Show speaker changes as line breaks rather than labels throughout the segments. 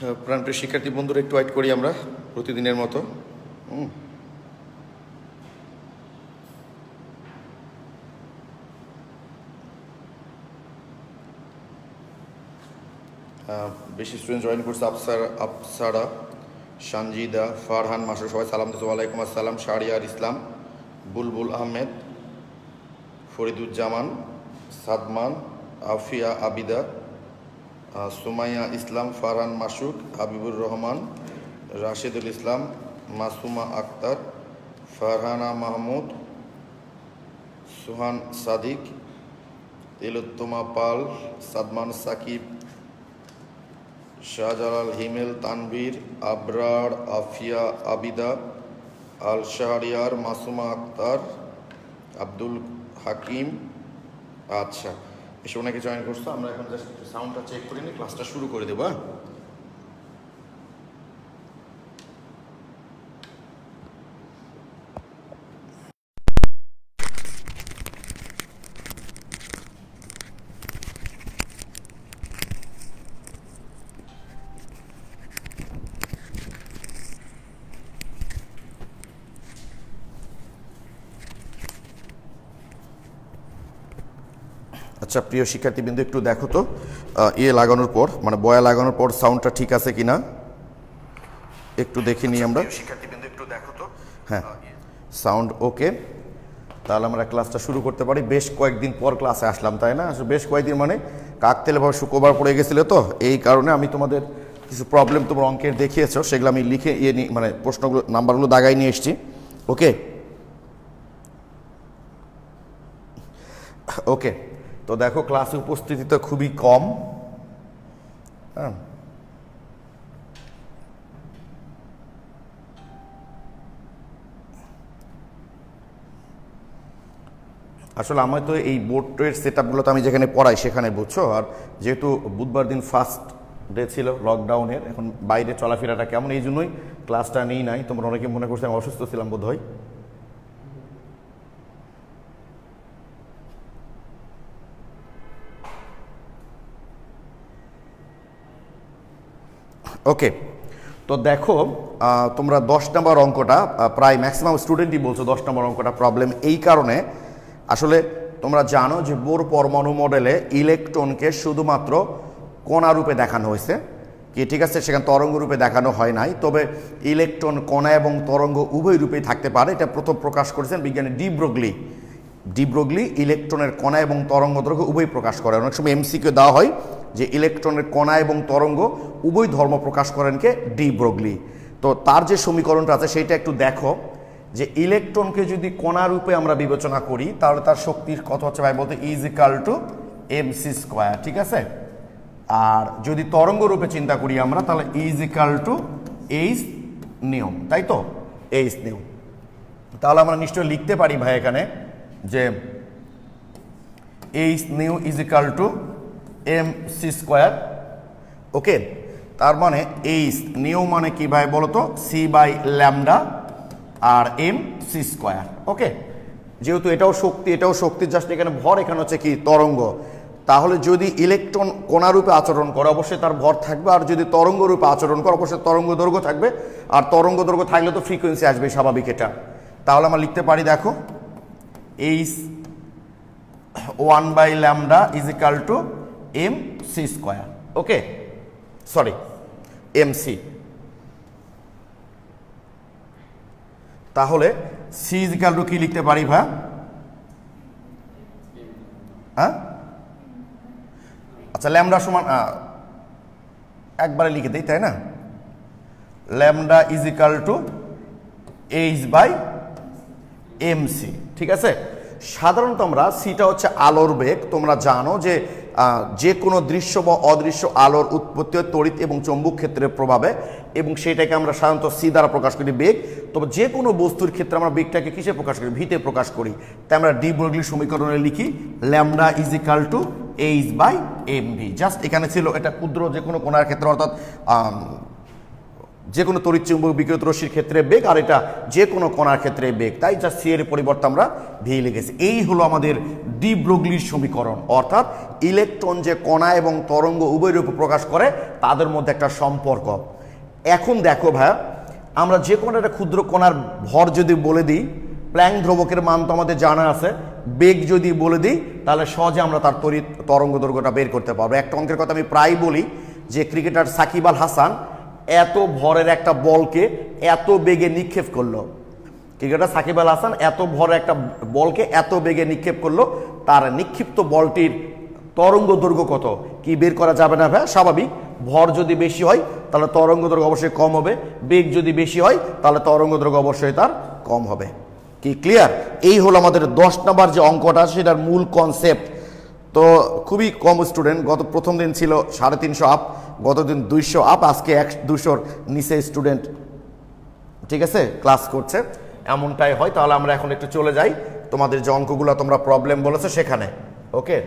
প্রাণপ্রিয় শিক্ষার্থী বন্ধুরা, একটু ওয়েট করি আমরা প্রতিদিনের মতো। বেশি স্টুডেন্ট জয়েন করছে। আফসারা, সানজিদা, ফারহান, মাসুর, সবাই সালাম দিচ্ছে। ওয়ালাইকুম আসসালাম। শাহরিয়ার ইসলাম, বুলবুল আহমেদ, ফরিদুজ্জামান, সাদমান, আফিয়া আবিদা, সুমাইয়া ইসলাম, ফারহান মাসুক, হাবিবুর রহমান, রাশেদুল ইসলাম, মাসুমা আক্তার, ফারহানা মাহমুদ, সুহান সাদিক, তিলোত্তমা পাল, সাদমান সাকিব, শাহজালাল হিমেল, তানভীর, আবরার, আফিয়া আবিদা, আল শাহরিয়ার, মাসুমা আক্তার, আব্দুল হাকিম। আচ্ছা, এসব অনেকে জয়েন করছো। আমরা এখন জাস্ট একটু সাউন্ডটা চেক করে নিই, ক্লাসটা শুরু করে দেবো। আচ্ছা, প্রিয় শিক্ষার্থীবৃন্দ, একটু দেখো তো লাগানোর পর, মানে বয়া লাগানোর পর সাউন্ডটা ঠিক আছে কিনা একটু দেখে নিই আমরা। শিক্ষার্থীবৃন্দ একটু দেখো তো। হ্যাঁ, সাউন্ড ওকে, তাহলে আমরা ক্লাসটা শুরু করতে পারি। বেশ কয়েকদিন পর ক্লাসে আসলাম, তাই না? বেশ কয়েকদিন মানে কাকতেলেভাবে শুক্রবার পড়ে গেছিলো, তো এই কারণে আমি তোমাদের কিছু প্রবলেম তোমার অঙ্কের দেখিয়েছো, সেগুলো আমি লিখে মানে প্রশ্নগুলো নাম্বারগুলো দাগাই নিয়ে এসেছি। ওকে ওকে, তো দেখো ক্লাসে উপস্থিতি তো খুবই কম। হ্যাঁ, আসলে আমার তো এই বোর্ডের সেট আপগুলো তো আমি যেখানে পড়াই সেখানে, বুঝছো। আর যেহেতু বুধবার দিন ফার্স্ট ডে ছিল লকডাউনের, এখন বাইরে চলাফেরাটা কেমন, এই জন্যই ক্লাসটা নিই নাই। তোমরা অনেকে মনে করছে আমি অসুস্থ ছিলাম বোধ হয়। ওকে, তো দেখো তোমরা 10 নম্বর অঙ্কটা প্রায় ম্যাক্সিমাম স্টুডেন্টই বলছো 10 নম্বর অঙ্কটা প্রবলেম। এই কারণে আসলে তোমরা জানো যে বোর পরমাণু মডেলে ইলেকট্রনকে শুধুমাত্র কণা রূপে দেখানো হয়েছে, কি ঠিক আছে, সেখানে তরঙ্গ রূপে দেখানো হয় নাই। তবে ইলেকট্রন কণা এবং তরঙ্গ উভয় রূপেই থাকতে পারে, এটা প্রথম প্রকাশ করেছেন বিজ্ঞানী ডিব্রোগলি ইলেকট্রনের কণা এবং তরঙ্গ দৈর্ঘ্য উভয় প্রকাশ করে। অনেক সময় এমসিকিউ দেওয়া হয় যে ইলেকট্রনের কণা এবং তরঙ্গ উভয় ধর্ম প্রকাশ করেন কে? ডিব্রোগলি। তো তার যে সমীকরণটা আছে সেইটা একটু দেখো, যে ইলেকট্রনকে যদি কণা রূপে আমরা বিবেচনা করি তাহলে তার শক্তির কত হচ্ছে ভাই বলতে, is equal to MC square, ঠিক আছে। আর যদি তরঙ্গ রূপে চিন্তা করি আমরা তাহলে ইজ ইকাল টু এইচ নিয়ম, তাই তো, এইচ নিয়ম। তাহলে আমরা নিশ্চয়ই লিখতে পারি ভাই এখানে যে H nu is equal to M C square. Okay, তার মানে এইচ নিউ মানে কি ভাই বলতো, সি বাই ল্যামডা আর এম সি স্কোয়ার। ওকে, যেহেতু এটাও শক্তি জাস্ট এখানে ভর, এখানে হচ্ছে কি তরঙ্গ। তাহলে যদি ইলেকট্রন কণারূপে আচরণ করে অবশ্যই তার ভর থাকবে, আর যদি তরঙ্গ রূপে আচরণ করে অবশ্যই তরঙ্গ দৈর্ঘ্য থাকবে, আর তরঙ্গ দৈর্ঘ্য থাকলে তো ফ্রিকোয়েন্সি আসবে, স্বাভাবিক এটা। তাহলে আমরা লিখতে পারি দেখো H 1 by lambda is equal to M C square. Okay, sorry M C. তাহলে সি ইজ ইকাল টু কি লিখতে পারি ভাই? হ্যাঁ, আচ্ছা, ল্যামডা সমান একবারে লিখে দিই, তাই না? Lambda is equal to H by M C, ঠিক আছে। সাধারণত আমরা সিটা হচ্ছে আলোর বেগ। তোমরা জানো যে কোনো দৃশ্য বা অদৃশ্য আলোর উৎপত্তি হয় তড়িৎ এবং চৌম্বক ক্ষেত্রের প্রভাবে, এবং সেটাকে আমরা সাধারণত সি দ্বারা প্রকাশ করি, বেগ। তবে যে কোনো বস্তুর ক্ষেত্রে আমরা বেগটাকে কিসে প্রকাশ করি? ভিতে প্রকাশ করি। তাই আমরা ডি ব্রগলি সমীকরণে লিখি lambda is equal to H by M V. Just এখানে ছিল এটা ক্ষুদ্র যে কোনো কোণার ক্ষেত্রে, অর্থাৎ যে কোনো তড়িৎচুম্বক বিকিরিত রশ্মির ক্ষেত্রে বেগ, আর এটা যে কোনো কণার ক্ষেত্রে বেগ, তাই যা সি এর পরিবর্তে আমরা ভি লিখেছি। এই হলো আমাদের ডি ব্রোগলির সমীকরণ, অর্থাৎ ইলেকট্রন যে কণা এবং তরঙ্গ উভয় রূপে প্রকাশ করে তাদের মধ্যে একটা সম্পর্ক। এখন দেখো ভাই, আমরা যে কোনো একটা ক্ষুদ্র কণার ভর যদি বলে দিই, প্ল্যাঙ্ক ধ্রুবকের মান তো আমাদের জানা আছে, বেগ যদি বলে দিই তাহলে সহজে আমরা তার তরঙ্গ দৈর্ঘ্যটা বের করতে পারবো। একটা অঙ্কের কথা আমি প্রায় বলি যে ক্রিকেটার সাকিব আল হাসান এত ভরের একটা বলকে এত বেগে নিক্ষেপ করলো, ক্রিকেটার সাকিব আল হাসান এত ভরের একটা বলকে এত বেগে নিক্ষেপ করলো, তার নিক্ষিপ্ত বলটির তরঙ্গ দৈর্ঘ্য কত কি বের করা যাবে না ভাই? স্বাভাবিক, ভর যদি বেশি হয় তাহলে তরঙ্গ দৈর্ঘ্য অবশ্যই কম হবে, বেগ যদি বেশি হয় তাহলে তরঙ্গ দৈর্ঘ্য অবশ্যই তার কম হবে। কি ক্লিয়ার? এই হলো আমাদের 10 নম্বর যে অঙ্কটা, সেটার মূল কনসেপ্ট। তো খুবই কম স্টুডেন্ট, গত প্রথম দিন ছিল 350 আপ, গত দিন 200 আপ, আজকে 200-র নিচে স্টুডেন্ট ঠিক আছে ক্লাস করছে, এমনটাই হয়। তাহলে আমরা এখন একটু চলে যাই তোমাদের যে অঙ্কগুলো তোমরা প্রবলেম বলেছো সেখানে। ওকে,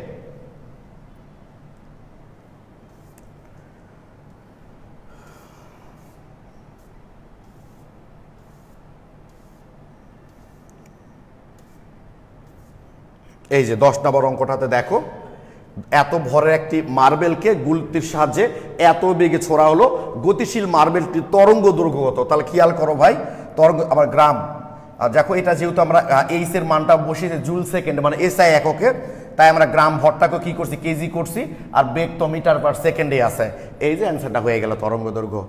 এই যে 10 নম্বর অঙ্কটাতে দেখো, এত ভরের একটি মার্বেলকে গুলতির সাহায্যে এত বেগে ছোড়া হলো, গতিশীল মার্বেলটির তরঙ্গ দৈর্ঘ্য কত? তাহলে খেয়াল করো ভাই, তরঙ্গ আবার গ্রাম, আর দেখো এটা যেহেতু আমরা এইচ এর মানটা বসিয়েছি জুল সেকেন্ড মানে এসআই এককে, তাই আমরা গ্রাম ভরটাকে কি করছি কেজি করছি, আর বেগ তো মিটার পার সেকেন্ডে আছে। এই যে অ্যান্সারটা হয়ে গেল তরঙ্গ দৈর্ঘ্য।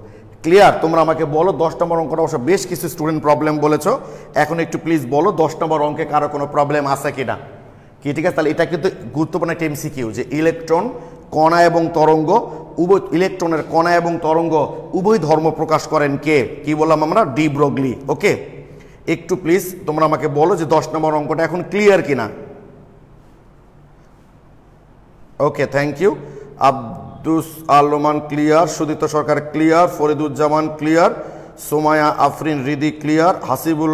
ক্লিয়ার? তোমরা আমাকে বলো 10 নম্বর অঙ্কটা অবশ্য বেশ কিছু স্টুডেন্ট প্রবলেম বলেছো, এখন একটু প্লিজ বলো 10 নম্বর অঙ্কে কারো কোনো প্রবলেম আছে কিনা। কি ঠিক আছে? তাহলে এটা কিন্তু গুরুত্বপূর্ণ একটা এমসিকিউ যে ইলেকট্রন কণা এবং তরঙ্গ উভয়, ইলেকট্রনের কণা এবং তরঙ্গ উভয় ধর্ম প্রকাশ করেন কে? কি বললাম আমরা? ডি ব্রোগলি। ওকে, একটু প্লিজ তোমরা আমাকে বলো যে 10 নম্বর অঙ্কটা এখন ক্লিয়ার কিনা। Okay, thank you. Abdus Alman clear, Sudipta Sarkar clear, Fariduzzaman clear, Somaya Afrin Ridi clear, Hasibul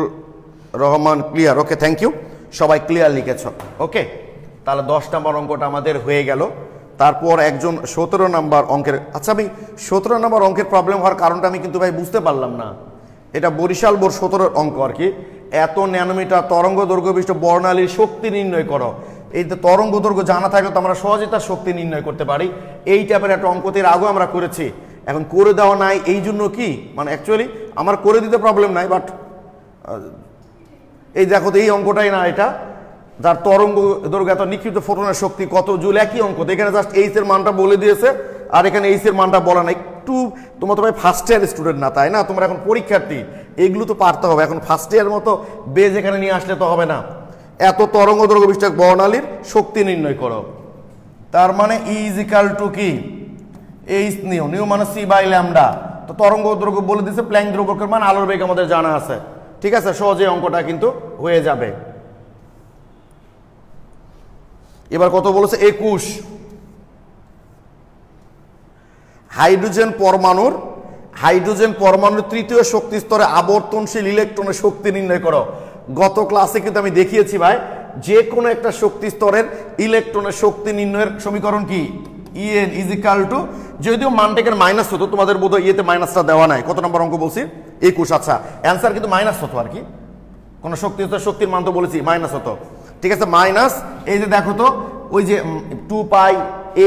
Rahman clear. Okay, thank you, সবাই ক্লিয়ার লিখেছ। ওকে, তাহলে 10 নম্বর অঙ্কটা আমাদের হয়ে গেল। তারপর একজন 17 নম্বর অঙ্কের, আচ্ছা আমি 17 নম্বর অঙ্কের প্রবলেম হওয়ার কারণটা আমি কিন্তু ভাই বুঝতে পারলাম না। এটা বরিশাল বোর্ড 17 অঙ্ক আর কি। এত ন্যানোমিটার তরঙ্গ দৈর্ঘ্য বিশিষ্ট বর্ণালীর শক্তি নির্ণয় করো। এই তো তরঙ্গ দৈর্ঘ্য জানা থাকলে তো আমরা সহজেই তার শক্তি নির্ণয় করতে পারি। এই টাইপের একটা অঙ্কতে আগেও আমরা করেছি, এখন করে দেওয়া নাই, এই জন্য কি মানে অ্যাকচুয়ালি আমার করে দিতে প্রবলেম নাই, বাট এই দেখো তো এই অঙ্কটাই না এটা, যার তরঙ্গ দৈর্ঘ্য এত নিক্ষিপ্ত ফোটনের শক্তি কত জুল, একই অঙ্ক। এখানে জাস্ট এইচ এর মানটা বলে দিয়েছে, আর এখানে এইচ এর মানটা বলা নাই। একটু তোমরা তো ভাই ফার্স্ট ইয়ার স্টুডেন্ট না, তাই না? তোমরা এখন পরীক্ষার্থী, এগুলো তো পারতে হবে। এখন ফার্স্ট ইয়ার মতো বেজ এখানে নিয়ে আসলে তো হবে না। এত তরঙ্গ দৈর্ঘ্য বিশিষ্ট বর্ণালীর শক্তি নির্ণয় করো, তার মানে ই ইজ ইকুয়াল টু কি? এইচ নিউ, নিউ মানে সি বাই ল্যামডা। তো তরঙ্গ দৈর্ঘ্য বলে দিয়েছে, প্ল্যাঙ্ক ধ্রুবকের মান, আলোর বেগ আমাদের জানা আছে। ঠিক আছে, সহজে অঙ্কটা কিন্তু হয়ে যাবে। এবার কত বলেছে? 21। হাইড্রোজেন পরমাণুর তৃতীয় শক্তি স্তরে আবর্তনশীল ইলেকট্রনের শক্তি নির্ণয় করো। গত ক্লাসে কিন্তু আমি দেখিয়েছি ভাই, যে কোনো একটা শক্তি স্তরের ইলেকট্রনের শক্তি নির্ণয়ের সমীকরণ কি? ইএন ইজ ইকুয়াল টু, যদিও মানটাকে মাইনাস হতো, তোমাদের বোধহয় ইয়েতে মাইনাসটা দেওয়া নাই। কত নম্বর অঙ্ক বলছি? 21। আচ্ছা, অ্যান্সার কিন্তু মাইনাস হতো আর কি, কোন শক্তির মান তো বলেছি মাইনাস হতো। ঠিক আছে, মাইনাস এই যে দেখো তো ওই যে 2 pi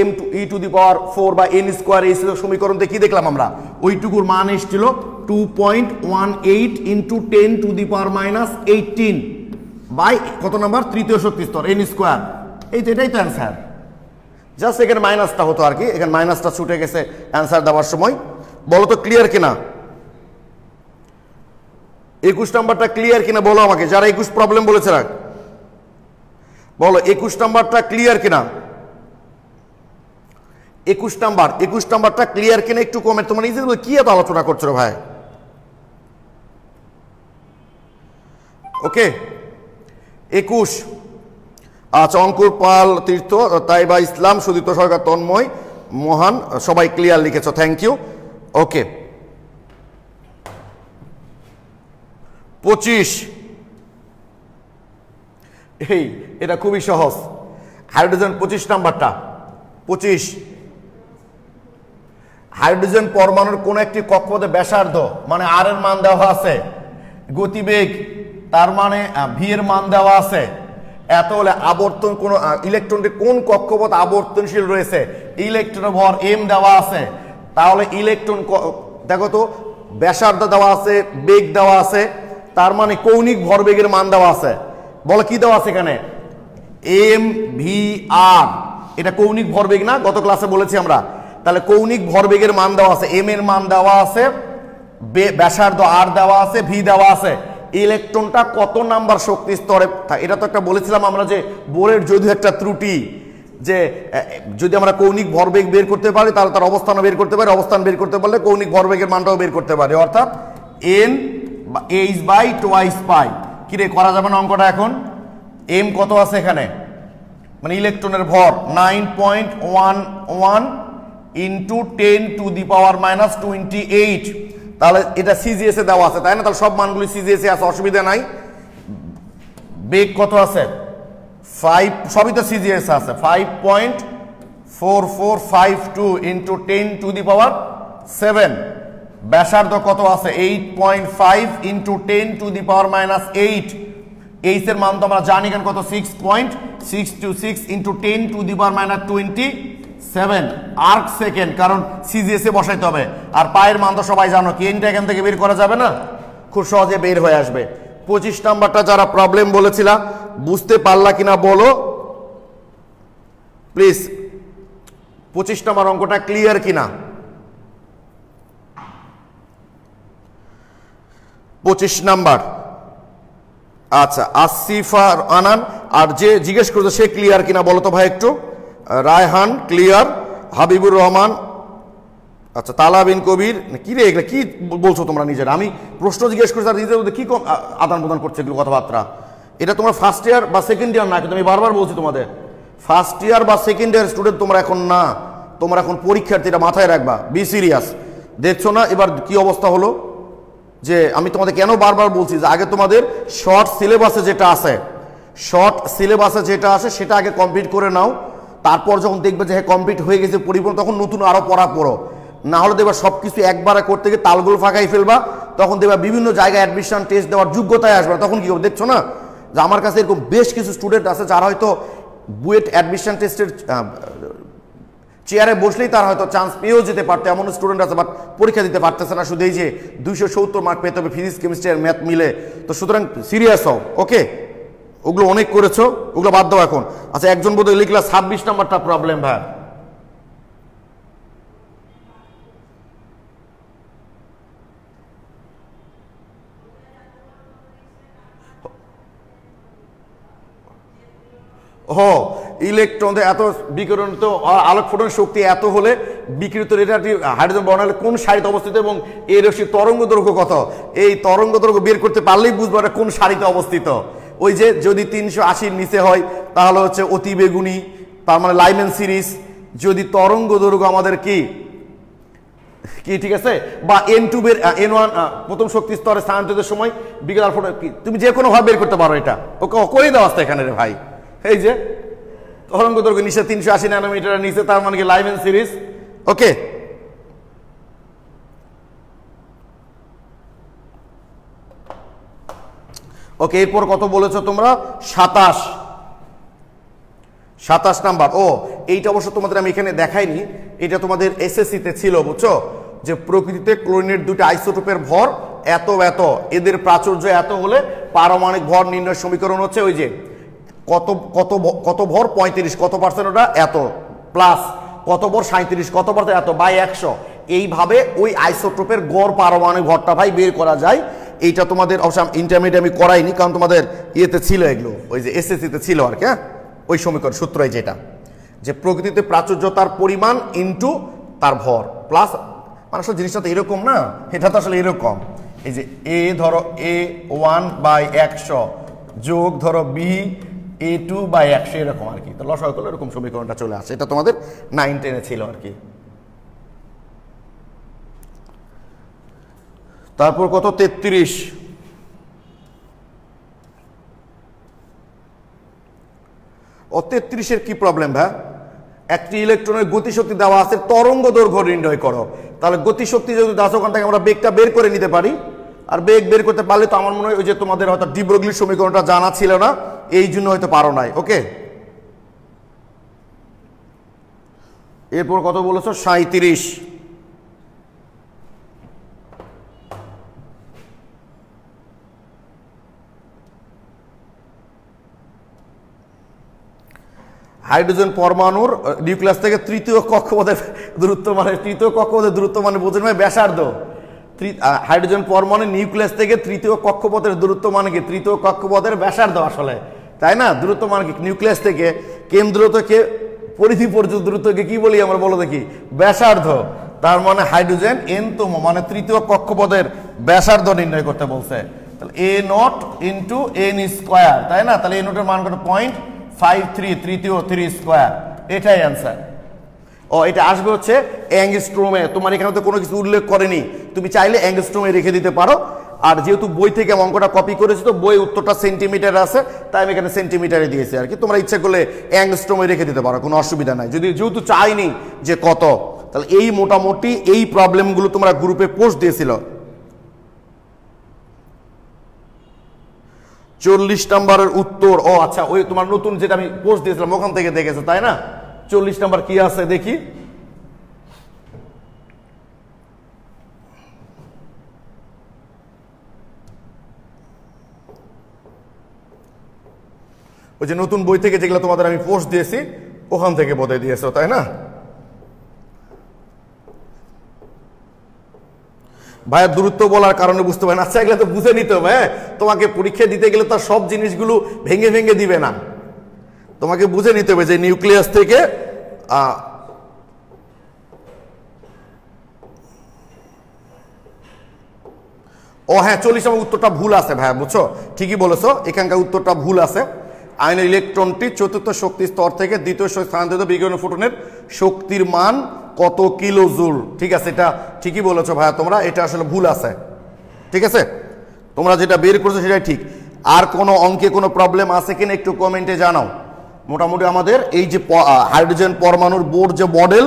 m two e to the power 4 বা n স্কয়ার, এই সমীকরণতে কি দেখলাম আমরা? ওইটুকুর মান এসেছিল 2.18 into 10 to the power minus 18 by কত নাম্বার? তৃতীয় শক্তি স্তর, n স্কয়ার। এই তো এটাই তো অ্যান্সার, জাস্ট এখানে মাইনাসটা হতো আর কি, এখানে মাইনাসটা ছুটে গেছে অ্যান্সার দেওয়ার সময়। বলো তো ক্লিয়ার কিনা? 21 নাম্বারটা ক্লিয়ার কিনা বলো আমাকে, যারা 21 প্রবলেম বলেছে রাখ বলো 21 নাম্বারটা ক্লিয়ার কিনা? 21 নাম্বারটা ক্লিয়ার কিনা একটু কমেন্ট। তোমার নিজে কি এত আলোচনা করছো ভাই? ওকে, 21। আচ্ছা, অঙ্কুর পাল তীর্থ, তাইবা ইসলাম, সুদীপ্ত সরকার, তন্ময়, মহান, সবাই ক্লিয়ার লিখেছ, থ্যাংক ইউ। ওকে, 25। এই এটা খুবই সহজ, হাইড্রোজেন 25 নাম্বারটা 25। হাইড্রোজেন পরমাণুর কোন একটি কক্ষপথে ব্যাসার্ধ মানে আর এর মান দেওয়া আছে, গতিবেগ তার মানে ভি এর মান দেওয়া আছে, এত হলে আবর্তন কোন ইলেকট্রনটি কোন কক্ষপথ আবর্তনশীল রয়েছে, ইলেকট্রনের ভর এম দেওয়া আছে। তাহলে ইলেকট্রন দেখো তো ব্যাসার্ধ দেওয়া আছে, বেগ দেওয়া আছে, তার মানে কৌণিক ভরবেগের মান দেওয়া আছে। বলে কি দেওয়া আছে এখানে, এম ভি আর, এটা কৌণিক ভরবেগ না, গত ক্লাসে বলেছি আমরা। তাহলে কৌণিক ভরবেগের মান দেওয়া আছে, এম এর মান দেওয়া আছে, ব্যাসার্ধ আর দেওয়া আছে, ভি দেওয়া আছে। ইলেকট্রনটা কত নাম্বার শক্তি স্তরে, এটা তো একটা বলেছিলাম আমরা যে বোরের যদিও একটা ত্রুটি, যে যদি আমরা কৌণিক ভরবেগ বের করতে পারি তাহলে তার অবস্থানও বের করতে পারি, অবস্থান বের করতে পারলে কৌণিক ভরবেগের মানটাও বের করতে পারি, অর্থাৎ N H by twice pi. কি রে করা যাবে না অঙ্কটা এখন? এম কত আছে এখানে, মানে ইলেকট্রনের ভর 9.11 ইন্টু 10⁻⁻28। তাহলে এটা সিজিএস এ দেওয়া আছে তাই না, তাহলে সব মানগুলি সিজিএস এ আছে, অসুবিধা নাই। বেগ কত আছে 5, সবই তো সিজিএস আছে, 5.4452 ইন্টু 10⁻7। ব্যাসার্ধ কত আছে 8.5 ইন্টু 10⁻⁻8। এইচ এর মান তো আমরা জানি কেন কত, 6.626 ইন্টু 10⁻27 আর্ক সেকেন্ড, কারণ সিজিএস এ বসাইতে হবে। আর পায়ের মান তো সবাই জানো, কেনটা এখান থেকে বের করা যাবে না, খুব সহজে বের হয়ে আসবে। 25 নাম্বারটা যারা প্রবলেম বলেছিলা বুঝতে পারলা কিনা বলো প্লিজ, 25 নাম্বার অঙ্কটা ক্লিয়ার কিনা? 25 নাম্বার, আচ্ছা আসিফা আনান, আর যে জিজ্ঞেস করতো সে ক্লিয়ার কিনা বলো তো ভাই একটু। রায়হান ক্লিয়ার, হাবিবুর রহমান, আচ্ছা তালাবিন কবির, কি রে এগুলো কি বলছো তোমরা নিজেরা? আমি প্রশ্ন জিজ্ঞেস করছি আর নিজের মধ্যে কি আদান প্রদান করছে এগুলো কথাবার্তা। এটা তোমরা ফার্স্ট ইয়ার বা সেকেন্ড ইয়ার না, কিন্তু আমি বারবার বলছি তোমাদের ফার্স্ট ইয়ার বা সেকেন্ড ইয়ার স্টুডেন্ট তোমরা এখন না, তোমরা এখন পরীক্ষার্থীরা, মাথায় রাখবা, বি সিরিয়াস। দেখছো না এবার কি অবস্থা হলো, যে আমি তোমাদের কেন বারবার বলছি যে আগে তোমাদের শর্ট সিলেবাসে যেটা আছে, সেটা আগে কমপ্লিট করে নাও। তারপর যখন দেখবে যে হ্যাঁ কমপ্লিট হয়ে গেছে পরিপূর্ণ, তখন নতুন আরো পড়া পড়ো। না হলে দেখবা সবকিছু একবারে করতে গিয়ে তালগুলো ফাঁকাই ফেলবা, তখন দেখবা বিভিন্ন জায়গায় অ্যাডমিশন টেস্ট দেওয়ার যোগ্যতায় আসবে, তখন কি হবে দেখছো না। যে আমার কাছে এরকম বেশ কিছু স্টুডেন্ট আছে যারা হয়তো বুয়েট অ্যাডমিশন টেস্টের চেয়ারে বসলেই তারা হয়তো চান্স পেয়েও যেতে পারতো, এমন স্টুডেন্ট আছে, বাট পরীক্ষা দিতে পারতেছে না, শুধু এই যে 270 মার্ক পেতে হবে ফিজিক্স কেমিস্ট্রি আর ম্যাথ মিলে। তো সুতরাং সিরিয়াস হও, ওকে? ওগুলো অনেক করেছো, ওগুলো বাদ দাও এখন। আচ্ছা একজন বোধহয় লিখলা 26 নাম্বারটা প্রবলেম ভাই। ও ইলেকট্রনদের এত বিকিরণিত আলোক ফোটন শক্তি এত হলে বিকিরিত রেডিয়েটিভ হাইড্রোজেন বর্ণালী কোন সারিতে অবস্থিত এবং এই রশ্মির তরঙ্গ দৈর্ঘ্য কত, এই তরঙ্গ দৈর্ঘ্য বের করতে পারলেই বুঝবো এটা কোন সারিতে অবস্থিত। ওই যে যদি 380 নিচে হয় তাহলে হচ্ছে অতি বেগুনি, তার মানে লাইম্যান সিরিজ। যদি তরঙ্গ দৈর্ঘ্য আমাদের কি কি ঠিক আছে, বা N2 এর N1 প্রথম শক্তি স্তরে স্থানান্তরিতের সময় বিকিরণ ফোটন, তুমি যে কোনো ভাবে বের করতে পারো, এটা ওকে করে দেওয়া আছে এখানে রে ভাই। এই যে তরঙ্গ দৈর্ঘ্য নিচে 380 ন্যানোমিটারের নিচে, তার মানে কি লাইম্যান সিরিজ, ওকে? ওকে এরপর কত বলেছো তোমরা? 27 নাম্বার। ও এইটা অবশ্য তোমাদের আমি এখানে দেখাইনি, এটা তোমাদের এসএসসি তে ছিল, বুঝছো? যে প্রকৃতিতে ক্লোরিনের দুটো আইসোটোপের ভর এত এত, এদের প্রাচুর্য এত হলে পারমাণবিক ভর নির্ণয় সমীকরণ হচ্ছে ওই যে কত কত কত ভর 35, কত পার্সেন্ট ওটা এত, প্লাস কত ভর 37, কত পার্সেন্ট এত, বাই 100। এইভাবে ওই আইসোটোপের গড় পারমাণবিক ভরটা ভাই বের করা যায়। এইটা তোমাদের অবশ্য ইন্টারমিডিয়েট আমি করাইনি, কারণ তোমাদের ইয়েতে ছিল এগুলো, ওই যে এসএসসিতে ছিল আর কি। হ্যাঁ ওই সমীকরণ সূত্রই যেটা, যে প্রকৃতিতে প্রাচুর্যতার পরিমাণ ইন্টু তার ভর প্লাস, মানে আসলে জিনিসটা তো এরকম না, এটা তো আসলে এরকম, এই যে এ ধরো A1/100 যোগ ধরো B(A2/100) এরকম আর কি। তো লসাগু করলে এরকম সমীকরণটা চলে আসে, এটা তোমাদের 9-10 ছিল আর কি। তারপর কত 33, ও 33-এর কি প্রবলেম ভাই? একটি ইলেকট্রনের গতিশক্তি দেওয়া আছে, তরঙ্গ দৈর্ঘ্য নির্ণয় করো। তাহলে গতিশক্তি যদি দাস, ওখান থেকে আমরা বেগটা বের করে নিতে পারি। আর বেগ বের করতে পারলে তো আমার মনে হয় ওই যে তোমাদের হয়তো ডি ব্রগলির সমীকরণটা জানা ছিল না, এই জন্য হয়তো পারো নাই। ওকে, এরপর কত বলেছো? 37। হাইড্রোজেন পরমাণুর নিউক্লিয়াস থেকে তৃতীয় কক্ষপথের দূরত্ব মানে, তৃতীয় কক্ষপথের দূরত্ব মানে বোঝেন ভাই ব্যাসার্ধ। হাইড্রোজেন পরমাণু নিউক্লিয়াস থেকে তৃতীয় কক্ষপথের দূরত্ব মানে কি? তৃতীয় কক্ষপথের ব্যাসার্ধ আসলে, তাই না? দূরত্ব মানে কি? নিউক্লিয়াস থেকে কেন্দ্র থেকে পরিধি পর্যন্ত দূরত্বকে কি বলি আমরা, বলো দেখি? ব্যাসার্ধ। তার মানে হাইড্রোজেন এনতম মানে তৃতীয় কক্ষপথের ব্যাসার্ধ নির্ণয় করতে বলছে। তাহলে এ নট ইন্টু এন স্কোয়ার, তাই না? তাহলে এ নটের মান কত? 0.53, তৃতীয় 3 স্কোয়ার, এটাই অ্যান্সার। ও এটা আসবে হচ্ছে অ্যাংস্ট্রোমে। তোমার এখানে তো কোনো কিছু উল্লেখ করেনি, তুমি চাইলে অ্যাংস্ট্রোমে রেখে দিতে পারো। আর যেহেতু বই থেকে অঙ্কটা কপি করেছি তো বই উত্তরটা সেন্টিমিটার আছে, তাই আমি এখানে সেন্টিমিটারে দিয়েছি আর কি। তোমরা ইচ্ছা করলে অ্যাংস্ট্রোমে রেখে দিতে পারো, কোনো অসুবিধা নাই। যদি যেহেতু চাইনি যে কত, তাহলে এই মোটামুটি এই প্রবলেমগুলো তোমরা গ্রুপে পোস্ট দিয়েছিল। 40 নম্বরের উত্তর, ও আচ্ছা, ওই তোমার নতুন যেটা আমি পোস্ট দিয়েছিলাম ওখান থেকে দেখেছো, তাই না? 40 নম্বর কি আছে দেখি। ওই যে নতুন বই থেকে যেগুলো তোমাদের আমি পোস্ট দিয়েছি ওখান থেকে বোধহয় দিয়েছো, তাই না? ভাইয়ের দূরত্ব বলার কারণে বুঝতে পারেন। আচ্ছা, এগুলো তো বুঝে নিতে হবে। হ্যাঁ, তোমাকে পরীক্ষা দিতে গেলে তার সব জিনিসগুলো ভেঙে ভেঙে দিবে না, তোমাকে বুঝে নিতে হবে যে নিউক্লিয়াস থেকে ও হ্যাঁ 40 নম্বর উত্তরটা ভুল আছে ভাইয়া, বুঝছো? ঠিকই বলেছো, এখানকার উত্তরটা ভুল আছে। আয়নের ইলেকট্রনটি চতুর্থ শক্তি স্তর থেকে দ্বিতীয় স্থানান্তরিত বিকিরণ ফোটনের শক্তির মান কত কিলো জুল? ঠিক আছে, এটা ঠিকই বলেছো ভাইয়া তোমরা, এটা আসলে ভুল আছে। ঠিক আছে, তোমরা যেটা বের করছো সেটাই ঠিক। আর কোনো অঙ্কে কোনো প্রবলেম আছে কিনা একটু কমেন্টে জানাও। মোটামুটি আমাদের এই যে হাইড্রোজেন পরমাণুর বোর যে মডেল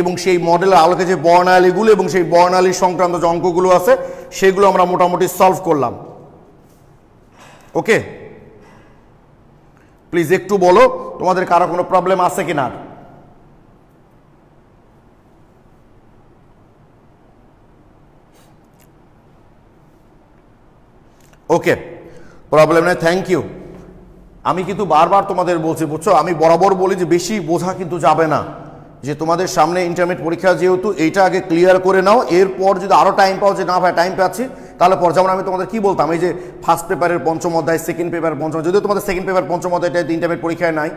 এবং সেই মডেলের আলোকে যে বর্ণালীগুলো এবং সেই বর্ণালী সংক্রান্ত যে অঙ্কগুলো আছে সেগুলো আমরা মোটামুটি সলভ করলাম। ওকে, প্লিজ একটু বলো তোমাদের কারো কোনো প্রবলেম আছে কিনা। ওকে, প্রবলেম নেই, থ্যাংক ইউ। আমি কিন্তু বারবার তোমাদের বলছি, বুঝছো, আমি বরাবর বলি যে বেশি বোঝা কিন্তু যাবে না, যে তোমাদের সামনে ইন্টারমিডিয়েট পরীক্ষা, যেহেতু এইটা আগে ক্লিয়ার করে নাও, এরপর যদি আরও টাইম পাও যে না ভাই টাইম পাচ্ছি, তাহলে পর যেমন আমি তোমাদের কি বলতাম, এই যে ফার্স্ট পেপারের পঞ্চম অধ্যায়, সেকেন্ড পেপারের পঞ্চম, যদিও তোমাদের সেকেন্ড পেপার পঞ্চম অধ্যায়টা ইন্টারমিডিয়েট পরীক্ষায় নাই,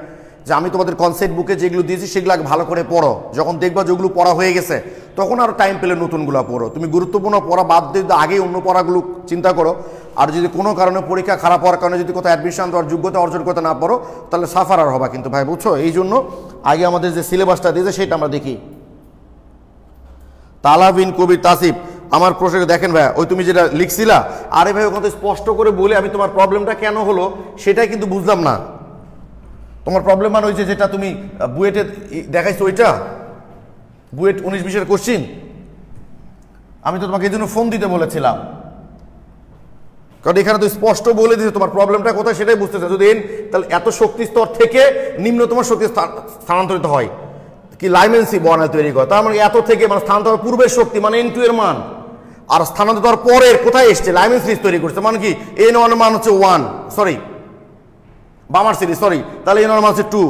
যে আমি তোমাদের কনসেপ্ট বুকে যেগুলো দিয়েছি সেগুলো আগে ভালো করে পড়ো। যখন দেখবা যেগুলো পড়া হয়ে গেছে তখন আরও টাইম পেলে নতুনগুলো পড়ো। তুমি গুরুত্বপূর্ণ পড়া বাদ দিয়ে আগে অন্য পড়াগুলো চিন্তা করো। আর যদি কোনো কারণে পরীক্ষা খারাপ হওয়ার কারণে যদি কোথাও অ্যাডমিশন দেওয়ার যোগ্যতা অর্জন করতে না পারো তাহলে সাফার আর হবা কিন্তু ভাই, বুঝছো? এই জন্য আগে আমাদের যে সিলেবাসটা দিয়েছে সেটা আমরা দেখি। তালাবিন কবির তাসিফ, আমার প্রশ্ন দেখেন ভাই, ওই তুমি যেটা লিখছিলা, আরে ভাই ওখানে স্পষ্ট করে বলে আমি তোমার প্রবলেমটা কেন হলো সেটাই কিন্তু বুঝলাম না। তোমার প্রবলেম মানে ওই যেটা তুমি বুয়েটে দেখাইছো, ওইটা বুয়েট 19-20 কোশ্চিন, আমি তো তোমাকে এই জন্য ফোন দিতে বলেছিলাম, কারণ এখানে তো স্পষ্ট বলে দিয়েছে তোমার প্রবলেমটা কোথায় সেটাই বুঝতে চাই। যদি তাহলে এত শক্তি স্তর থেকে নিম্নতম শক্তি স্থানান্তরিত হয় কি লাইমেন্সি বর্ণালী তৈরি করে, তার মানে এত থেকে মানে স্থানান্তর পূর্বের শক্তি মানে N2 এর মান, আর স্থানান্তরিত হওয়ার পরের কোথায় এসছে লাইমেন্স সিরিজ তৈরি করছে, মানে কি N1 এর মান হচ্ছে 1, সরি বামার সিরিজ, সরি, তাহলে N1 এর মান হচ্ছে 2।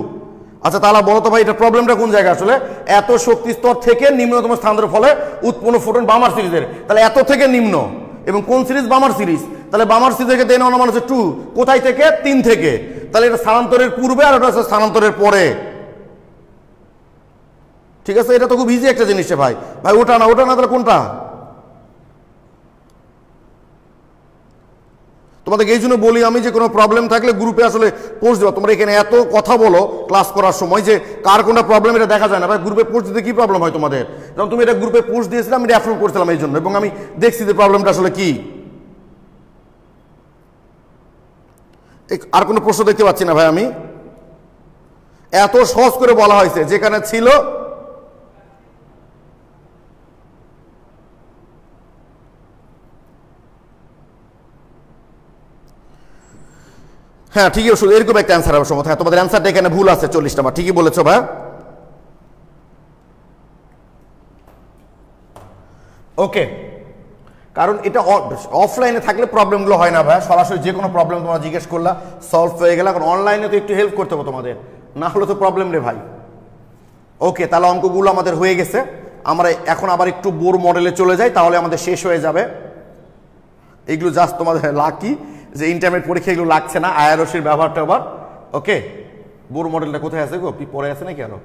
আচ্ছা তাহলে বলো তো ভাই এটা প্রবলেমটা কোন জায়গায়? আসলে এত শক্তি স্তর থেকে নিম্নতম স্থানান্তরের ফলে উৎপন্ন ফোটন বামার সিরিজের, তাহলে এত থেকে নিম্ন এবং কোন সিরিজ? বামার সিরিজ। তাহলে বামার সিরিজ থেকে N1 মান হচ্ছে 2, কোথায় থেকে? 3 থেকে। তাহলে এটা স্থানান্তরের পূর্বে আর ওটা হচ্ছে স্থানান্তরের পরে। ঠিক আছে, এটা তো খুব ইজি একটা জিনিস ভাই। ভাই ওটা না, ওটা না, তাহলে কোনটা? তোমাদেরকে এই জন্য বলি আমি যে কোনো প্রবলেম থাকলে গ্রুপে আসলে পোস্ট দেওয়া। তোমরা এখানে এত কথা বলো ক্লাস করার সময় যে কার কোনটা প্রবলেম এটা দেখা যায় না। ভাই গ্রুপে পোস্ট দিতে কি প্রবলেম হয় তোমাদের? যেমন তুমি এটা গ্রুপে পোস্ট দিয়েছিলাম, আমি অ্যাপ্রুভ করছিলাম এই জন্য, এবং আমি দেখছি যে প্রবলেমটা আসলে কি। আর কোনো প্রশ্ন দেখতে পাচ্ছি না ভাই আমি। এত সহজ করে বলা হয়েছে, যেখানে ছিল হ্যাঁ ঠিকই, এরকম একটা অ্যান্সার হবে সম্ভবত। হ্যাঁ তোমাদের অ্যান্সারটা এখানে ভুল আছে 40 নাম্বার, ঠিকই বলেছো ভাই। ওকে, কারণ এটা অফলাইনে থাকলে প্রবলেমগুলো হয় না ভাই, সরাসরি যে কোনো প্রবলেম তোমরা জিজ্ঞেস করলা সলভ হয়ে গেল। এখন অনলাইনে তো একটু হেল্প করতে হবে তোমাদের, না হলে তো প্রবলেম রে ভাই। ওকে, তাহলে অঙ্কগুলো আমাদের হয়ে গেছে, আমরা এখন আবার একটু বোর মডেলে চলে যাই, তাহলে আমাদের শেষ হয়ে যাবে। এগুলো জাস্ট তোমাদের লাকি যে ইন্টারমিডিয়েট পরীক্ষা এগুলো লাগছে না, আয়ারসির ব্যবহারটা আবার। ওকে, বোর মডেলটা কোথায় আছে গো, পরে আছে নাকি আরো?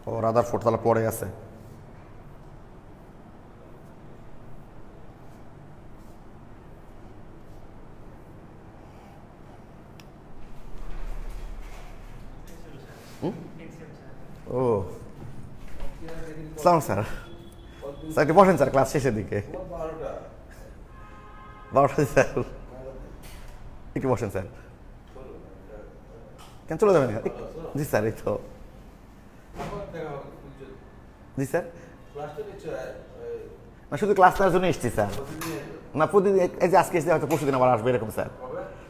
ও রাদারফোর্ড তাহলে পরে আছে। ও সালাম স্যার, স্যার একটু বসেন স্যার, ক্লাস শেষের দিকে 12টা স্যার, একটু বসেন স্যার। কেন চলে যাবেন? জি স্যার, এই তো জি স্যার, না শুধু ক্লাস নেওয়ার জন্য এসছি স্যার, না প্রতিদিন এই যে আজকে এসে হয়তো পরশুদিন আবার আসবে এরকম স্যার।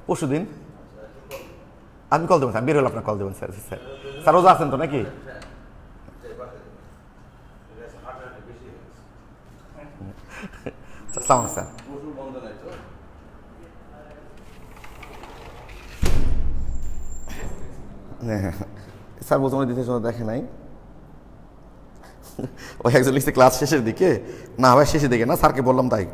পরশুদিন আপনি কল দেবেন স্যার, বের হলে আপনার কল দেবেন স্যার। স্যার স্যার রোজা আছেন তো নাকি? সালাম স্যার। হ্যাঁ স্যার বলতে দিতে দেখে নাই, ওই একজন লিখছে ক্লাস শেষের দিকে, না ভাই শেষের দিকে না, স্যারকে বললাম তাই।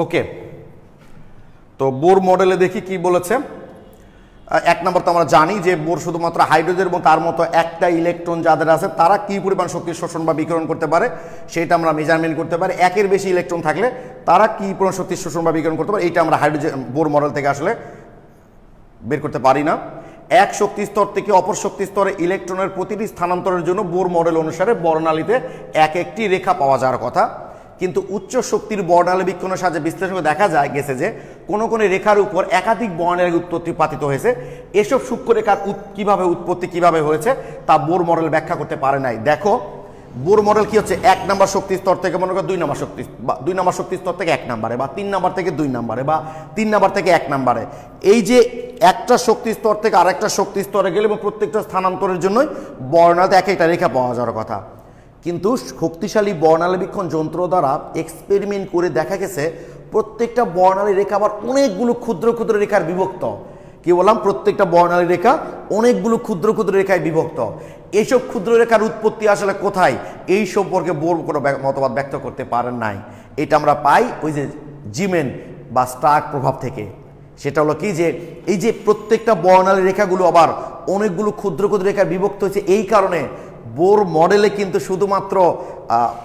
ওকে, তো বোর মডেলে দেখি কি বলেছে। 1 নম্বর তো আমরা জানি যে বোর শুধুমাত্র হাইড্রোজেন এবং তার মতো একটা ইলেকট্রন যাদের আছে তারা কি পরিমাণ শক্তি শোষণ বা বিকিরণ করতে পারে সেটা আমরা মেজারমেন্ট করতে পারি। 1-এর বেশি ইলেকট্রন থাকলে তারা কি পরিমাণ শক্তি শোষণ বা বিকিরণ করতে পারে, এইটা আমরা হাইড্রোজেন বোর মডেল থেকে আসলে বের করতে পারি না। এক শক্তি স্তর থেকে অপর শক্তি স্তরে ইলেকট্রনের প্রতিটি স্থানান্তরের জন্য বোর মডেল অনুসারে বর্ণালীতে এক একটি রেখা পাওয়া যাওয়ার কথা, কিন্তু উচ্চ শক্তির বর্ণালী বীক্ষণের সাহায্যে বিশ্লেষণে দেখা গেছে যে কোনো কোনো রেখার উপর একাধিক বর্ণালীর উৎপত্তি পাতিত হয়েছে। এসব সূক্ষ্ম রেখার কিভাবে উৎপত্তি কিভাবে হয়েছে তা বোর মডেল ব্যাখ্যা করতে পারে নাই। দেখো বোর মডেল কি হচ্ছে, 1 নম্বর শক্তি স্তর থেকে মনে করো 2 নম্বর শক্তি, বা 2 নম্বর শক্তি স্তর থেকে 1 নম্বরে, বা 3 নম্বর থেকে 2 নম্বরে, বা 3 নম্বর থেকে 1 নম্বরে, এই যে একটা শক্তি স্তর থেকে আরেকটা শক্তি স্তরে গেলে এবং প্রত্যেকটা স্থানান্তরের জন্যই বর্ণালীতে এক একটা রেখা পাওয়া যাওয়ার কথা। কিন্তু শক্তিশালী বর্ণালী বীক্ষণ যন্ত্র দ্বারা এক্সপেরিমেন্ট করে দেখা গেছে প্রত্যেকটা বর্ণালী রেখা আবার অনেকগুলো ক্ষুদ্র ক্ষুদ্র রেখার বিভক্ত। কি বললাম, প্রত্যেকটা বর্ণালী রেখা অনেকগুলো ক্ষুদ্র ক্ষুদ্র রেখায় বিভক্ত। এইসব ক্ষুদ্র রেখার উৎপত্তি আসলে কোথায় এই সম্পর্কে বোর কোনো মতবাদ ব্যক্ত করতে পারেন নাই। এটা আমরা পাই ওই যে জিমেন বা স্টার্ক প্রভাব থেকে। সেটা হলো কি যে এই যে প্রত্যেকটা বর্ণালী রেখাগুলো আবার অনেকগুলো ক্ষুদ্র ক্ষুদ্র রেখার বিভক্ত হয়েছে, এই কারণে বোর মডেলে কিন্তু শুধুমাত্র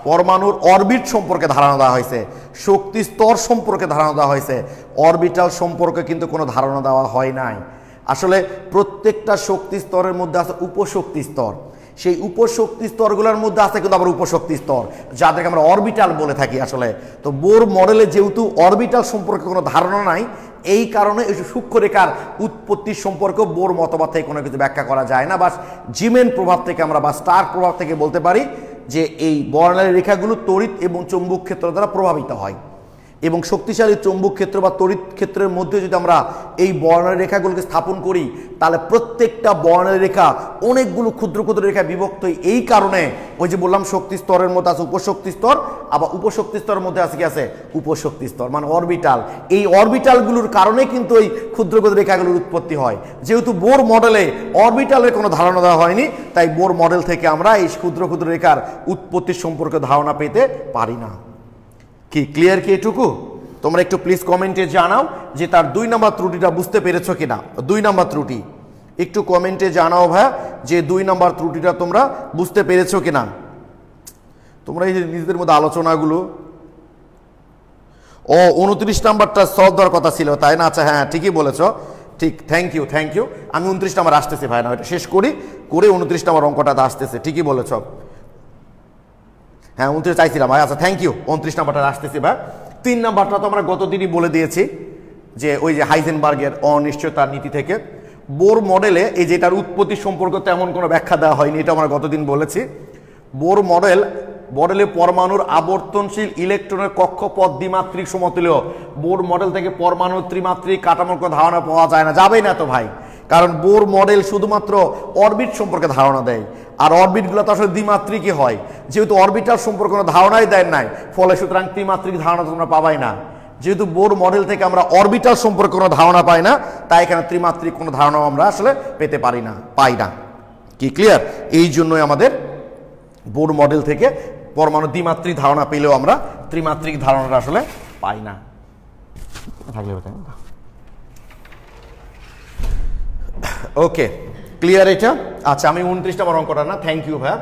পরমাণুর অরবিট সম্পর্কে ধারণা দেওয়া হয়েছে, শক্তি স্তর সম্পর্কে ধারণা দেওয়া হয়েছে, অরবিটাল সম্পর্কে কিন্তু কোনো ধারণা দেওয়া হয় নাই। আসলে প্রত্যেকটা শক্তি স্তরের মধ্যে আছে উপশক্তি স্তর, সেই উপশক্তি স্তরগুলোর মধ্যে আছে কিন্তু আবার উপশক্তি স্তর যাদেরকে আমরা অরবিটাল বলে থাকি আসলে। তো বোর মডেলে যেহেতু অরবিটাল সম্পর্কে কোনো ধারণা নাই, এই কারণে এই সূক্ষ্ম রেখার উৎপত্তির সম্পর্কে বোর মতবাদ থেকে কোনো কিছু ব্যাখ্যা করা যায় না। বা জিমেন প্রভাব থেকে আমরা বা স্টার্ক প্রভাব থেকে বলতে পারি যে এই বর্ণালী রেখাগুলো তড়িৎ এবং চৌম্বক ক্ষেত্র দ্বারা প্রভাবিত হয়, এবং শক্তিশালী চৌম্বক ক্ষেত্র বা তড়িৎ ক্ষেত্রের মধ্যে যদি আমরা এই বর্ণালী রেখাগুলোকে স্থাপন করি তাহলে প্রত্যেকটা বর্ণালী রেখা অনেকগুলো ক্ষুদ্র ক্ষুদ্র রেখায় বিভক্ত। এই কারণে ওই যে বললাম শক্তি স্তরের মধ্যে আছে উপশক্তি স্তর, আবার উপশক্তি স্তরের মধ্যে আছে কি আছে উপশক্তি স্তর, মানে অরবিটাল। এই অরবিটালগুলোর কারণে কিন্তু এই ক্ষুদ্র ক্ষুদ্র রেখাগুলোর উৎপত্তি হয়। যেহেতু বোর মডেলে অরবিটালের কোনো ধারণা দেওয়া হয়নি, তাই বোর মডেল থেকে আমরা এই ক্ষুদ্র ক্ষুদ্র রেখার উৎপত্তির সম্পর্কে ধারণা পেতে পারি না। কি ক্লিয়ার কি এটুকু? তোমরা একটু প্লিজ কমেন্টে জানাও যে তার 2 নম্বর ত্রুটিটা বুঝতে পেরেছো কিনা। 2 নম্বর ত্রুটি একটু কমেন্টে জানাও ভাই যে 2 নম্বর ত্রুটিটা তোমরা বুঝতে পেরেছো কিনা। তোমরা এই যে নিজেদের মধ্যে আলোচনাগুলো, ও 29 নাম্বারটা সলভ দেওয়ার কথা ছিল তাই না? আচ্ছা হ্যাঁ ঠিকই বলেছো, ঠিক, থ্যাংক ইউ। আমি 29 নাম্বার আসতেছি ভাই, না এটা শেষ করি, করে 29 নাম্বার অঙ্কটাতে আসতেছে। ঠিকই বলেছ, হ্যাঁ 29 চাইছিলাম ভাই। আচ্ছা থ্যাংক ইউ, 29 নাম্বারটা আসতেছি ভাই। 3 নাম্বারটা তো আমরা গতদিনই বলে দিয়েছি, যে ওই যে হাইজেনবার্গের অনিশ্চয়তার নীতি থেকে বোর মডেলে এই যেটার উৎপত্তি সম্পর্কে তেমন কোনো ব্যাখ্যা দেওয়া হয়নি, এটা আমরা গতদিন বলেছি। বোর মডেলে পরমাণুর আবর্তনশীল ইলেকট্রনের কক্ষপথ দ্বিমাত্রিক সমতুল্য। বোর মডেল থেকে পরমাণুর ত্রিমাত্রিক কাঠামোর কোনো ধারণা পাওয়া যায় না, যাবেই না তো ভাই, কারণ বোর মডেল শুধুমাত্র অরবিট সম্পর্কে ধারণা দেয়, আর অরবিটগুলো তো আসলে দ্বিমাত্রিকই হয়। যেহেতু অরবিটাল সম্পর্কে কোনো ধারণাই দেয় নাই, ফলে সুতরাং ত্রিমাত্রিক ধারণা তোমরা পাবাই না। যেহেতু বোর মডেল থেকে আমরা অরবিটাল সম্পর্কে কোনো ধারণা পাই না, তাই এখানে ত্রিমাত্রিক কোনো ধারণা আমরা আসলে পেতে পাই না। কি ক্লিয়ার? এই জন্যই আমাদের বোর মডেল থেকে পরমাণু দ্বিমাত্রিক ধারণা পেলেও আমরা ত্রিমাত্রিক ধারণাটা আসলে পাই না। ওকে ক্লিয়ার এটা? আচ্ছা আমি 29 নম্বর অঙ্কটা না, থ্যাংক ইউ ভাইয়া।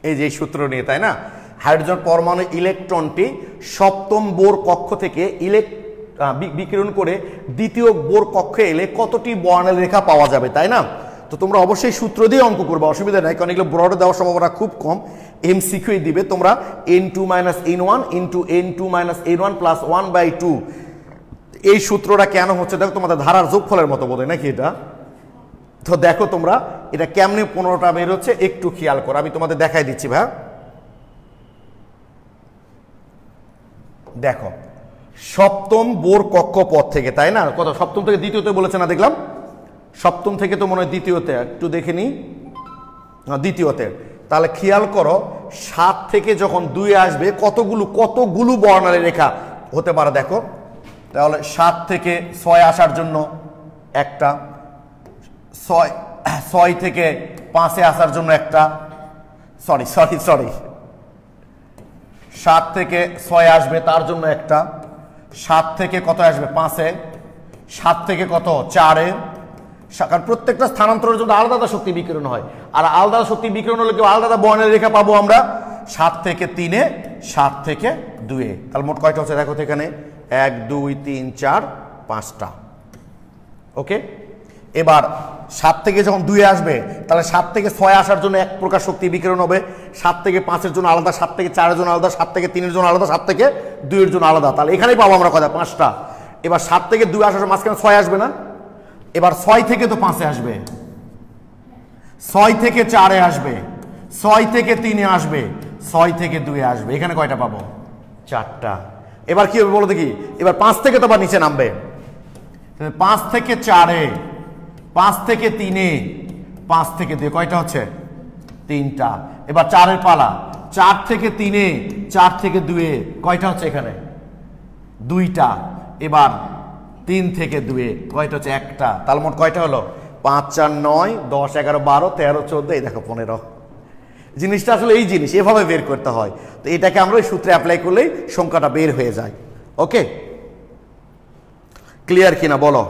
এই যে সূত্র নিয়ে, তাই না, হাইড্রোজেন পরমাণু ইলেকট্রনটি সপ্তম বোর কক্ষ থেকে বিকিরণ করে দ্বিতীয় বোর কক্ষে এলে কতটি বর্ণালী রেখা পাওয়া যাবে, তাই না? তো তোমরা অবশ্যই সূত্র দিয়ে অঙ্ক করবে, অসুবিধা নাই, কারণ এগুলো ব্রডে দেওয়ার সম্ভাবনা খুব কম। এমসিকিউ দিবে তোমরা n2 - n1 × n2 - n1 + 1/2। এই সূত্রটা কেন হচ্ছে দেখো, তোমাদের ধারার যোগফলের মতো বোধ হয় নাকি এটা? তো দেখো তোমরা এটা কেমনে 15টা বের হচ্ছে একটু খেয়াল করো, আমি তোমাদের দেখাই দিচ্ছি ভাই। দেখো সপ্তম বোর কক্ষপথ থেকে, তাই না, কত সপ্তম থেকে দ্বিতীয়তে বলেছে না, দেখলাম সপ্তম থেকে তো মনে হয় দ্বিতীয়তে, একটু দেখে নি, দ্বিতীয়তে। তাহলে খেয়াল করো 7 থেকে যখন 2 আসবে কতগুলো বর্ণালী রেখা হতে পারে দেখো। তাহলে 7 থেকে 6 আসার জন্য একটা, 6 থেকে 5-এ আসার জন্য একটা, সরি 7 থেকে 6 আসবে তার জন্য একটা, 7 থেকে কত আসবে 5-এ, 7 থেকে কত 4-এ, কারণ প্রত্যেকটা স্থানান্তরের জন্য আলাদা শক্তি বিকিরণ হয়, আর আলাদা শক্তি বিকিরণ হলে কেউ আলাদা বর্ণালী রেখা পাবো আমরা 7 থেকে 3-এ, 7 থেকে 2-এ। তাহলে মোট কয়টা হচ্ছে দেখো তো এখানে, 1 2 3 4 5টা। ওকে, এবার 7 থেকে যখন 2-এ আসবে, তাহলে 7 থেকে 6 আসার জন্য এক প্রকার শক্তি বিকিরণ হবে, 7 থেকে 5-এর জন্য আলাদা, 7 থেকে 4-এর জন্য আলাদা, 7 থেকে 3-এর জন্য আলাদা, 7 থেকে 2-এর জন্য আলাদা। তাহলে এখানেই পাবো আমরা কয়টা, 5টা। এবার 7 থেকে 2 আসার মাঝখানে 6 আসবে না, এবার 6 থেকে তো 5-এ আসবে, 6 থেকে 4-এ আসবে, 6 থেকে 3-এ আসবে, 6 থেকে 2-এ আসবে, এখানে কয়টা পাবো, 4টা। এবার কি হবে বলো দেখি, এবার 5 থেকে তো আবার নিচে নামবে, 5 থেকে 4-এ, 5 থেকে 3-এ, 5 থেকে 2, কয়টা হচ্ছে, 3টা। এবার 4-এর পালা, 4 থেকে 3-এ, 4 থেকে 2-এ, কয়টা হচ্ছে এখানে, 2টা। এবার 3 থেকে 2-এ কয়টা হচ্ছে, একটা। তাহলে মোট কয়টা হলো, 5 4 9 10 11 12 13 14, এই দেখো 15। জিনিসটা আসলে এই জিনিস এভাবে বের করতে হয়, তো এটাকে আমরা ওই সূত্রে অ্যাপ্লাই করলেই সংখ্যাটা বের হয়ে যায়। ওকে ক্লিয়ার কিনা বলো?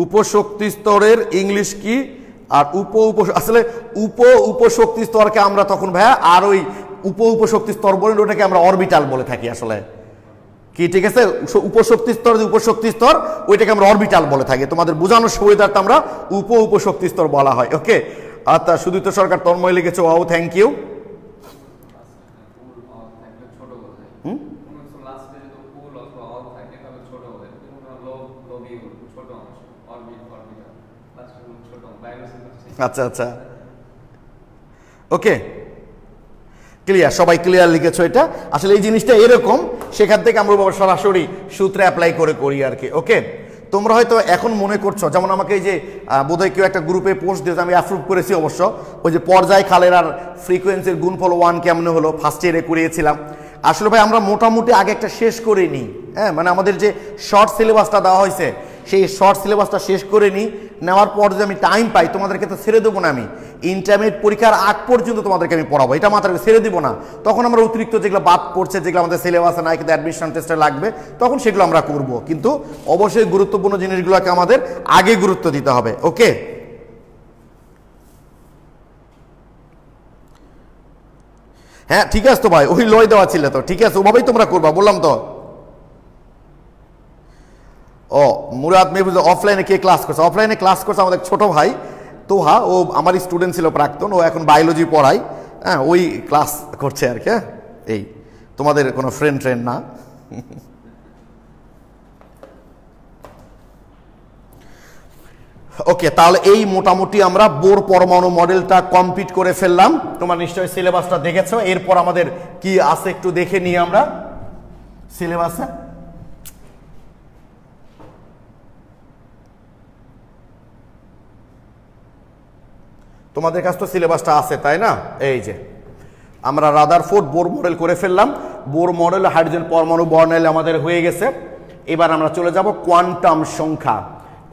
উপশক্তি স্তরের ইংলিশ কি, আর আসলে উপশক্তি স্তরকে আমরা তখন ভাইয়া আর ওই উপশক্তি স্তর বলেন, ওটাকে আমরা অরবিটাল বলে থাকি আসলে, কি ঠিক আছে? উপশক্তি স্তর ওইটাকে আমরা অরবিটাল বলে থাকি, তোমাদের বোঝানোর সুবিধার্থে আমরা উপশক্তি স্তর বলা হয়। ওকে, আচ্ছা সুদীপ্ত সরকার তন্ময় লিখেছে, ওয়াও থ্যাংক ইউ। আচ্ছা আচ্ছা ওকে ক্লিয়ার, সবাই ক্লিয়ার লিখেছো। এটা আসলে এই জিনিসটা এরকম, সেখান থেকে আমরা সরাসরি সূত্রে অ্যাপ্লাই করি আর কি। ওকে, তোমরা হয়তো এখন মনে করছো, যেমন আমাকে এই যে বোধহয় কেউ একটা গ্রুপে পোস্ট দিয়েছে, আমি অ্যাপ্রুভ করেছি অবশ্য, ওই যে পর্যায় খালের আর ফ্রিকোয়েন্সির গুণফল 1 কেমনে হলো, ফার্স্ট ইয়ারে করিয়েছিলাম। আসলে ভাই আমরা মোটামুটি আগে একটা শেষ করে নিই, হ্যাঁ, মানে আমাদের যে শর্ট সিলেবাসটা দেওয়া হয়েছে সেই শর্ট সিলেবাসটা শেষ করে নিই, নেওয়ার পর যদি আমি টাইম পাই তোমাদেরকে তো ছেড়ে দেবো না, আমি ইন্টারমিডিয়েট পরীক্ষার আগ পর্যন্ত তোমাদেরকে আমি পড়াবো, এটা মাথায় ছেড়ে দিব না। তখন আমরা অতিরিক্ত যেগুলো বাদ পড়ছে, যেগুলো আমাদের সিলেবাসে নাই কিন্তু অ্যাডমিশন টেস্টে লাগবে, তখন সেগুলো আমরা করব, কিন্তু অবশ্যই গুরুত্বপূর্ণ জিনিসগুলোকে আমাদের আগে গুরুত্ব দিতে হবে। ওকে হ্যাঁ ঠিক আছে তো ভাই, ওই লয় দেওয়া ছিল তো, ঠিক আছে ওভাবেই তোমরা করবা, বললাম তো। ও মুরাদ মেহবুজ অফলাইনে কে ক্লাস করছে? অফলাইনে ক্লাস করছে আমাদের ছোট ভাই তোহা, ও আমার স্টুডেন্ট ছিল প্রাক্তন, ও এখন বায়োলজি পড়ায়, হ্যাঁ ওই ক্লাস করছে আর কি। এই তোমাদের কোনো ফ্রেন্ড না। ওকে, তাহলে এই মোটামুটি আমরা বোর পরমাণু মডেলটা কমপ্লিট করে ফেললাম। তোমরা নিশ্চয়ই সিলেবাসটা দেখেছো। এরপর আমাদের কি আছে একটু দেখে নিই আমরা সিলেবাসে। তোমাদের কাছে তো সিলেবাসটা আছে তাই না? এই যে আমরা রাদারফোর্ড বোর মডেল করে ফেললাম। বোর মডেল হাইড্রোজেন পরমাণু বর্ণালী আমাদের হয়ে গেছে। এবার আমরা চলে যাব কোয়ান্টাম সংখ্যা।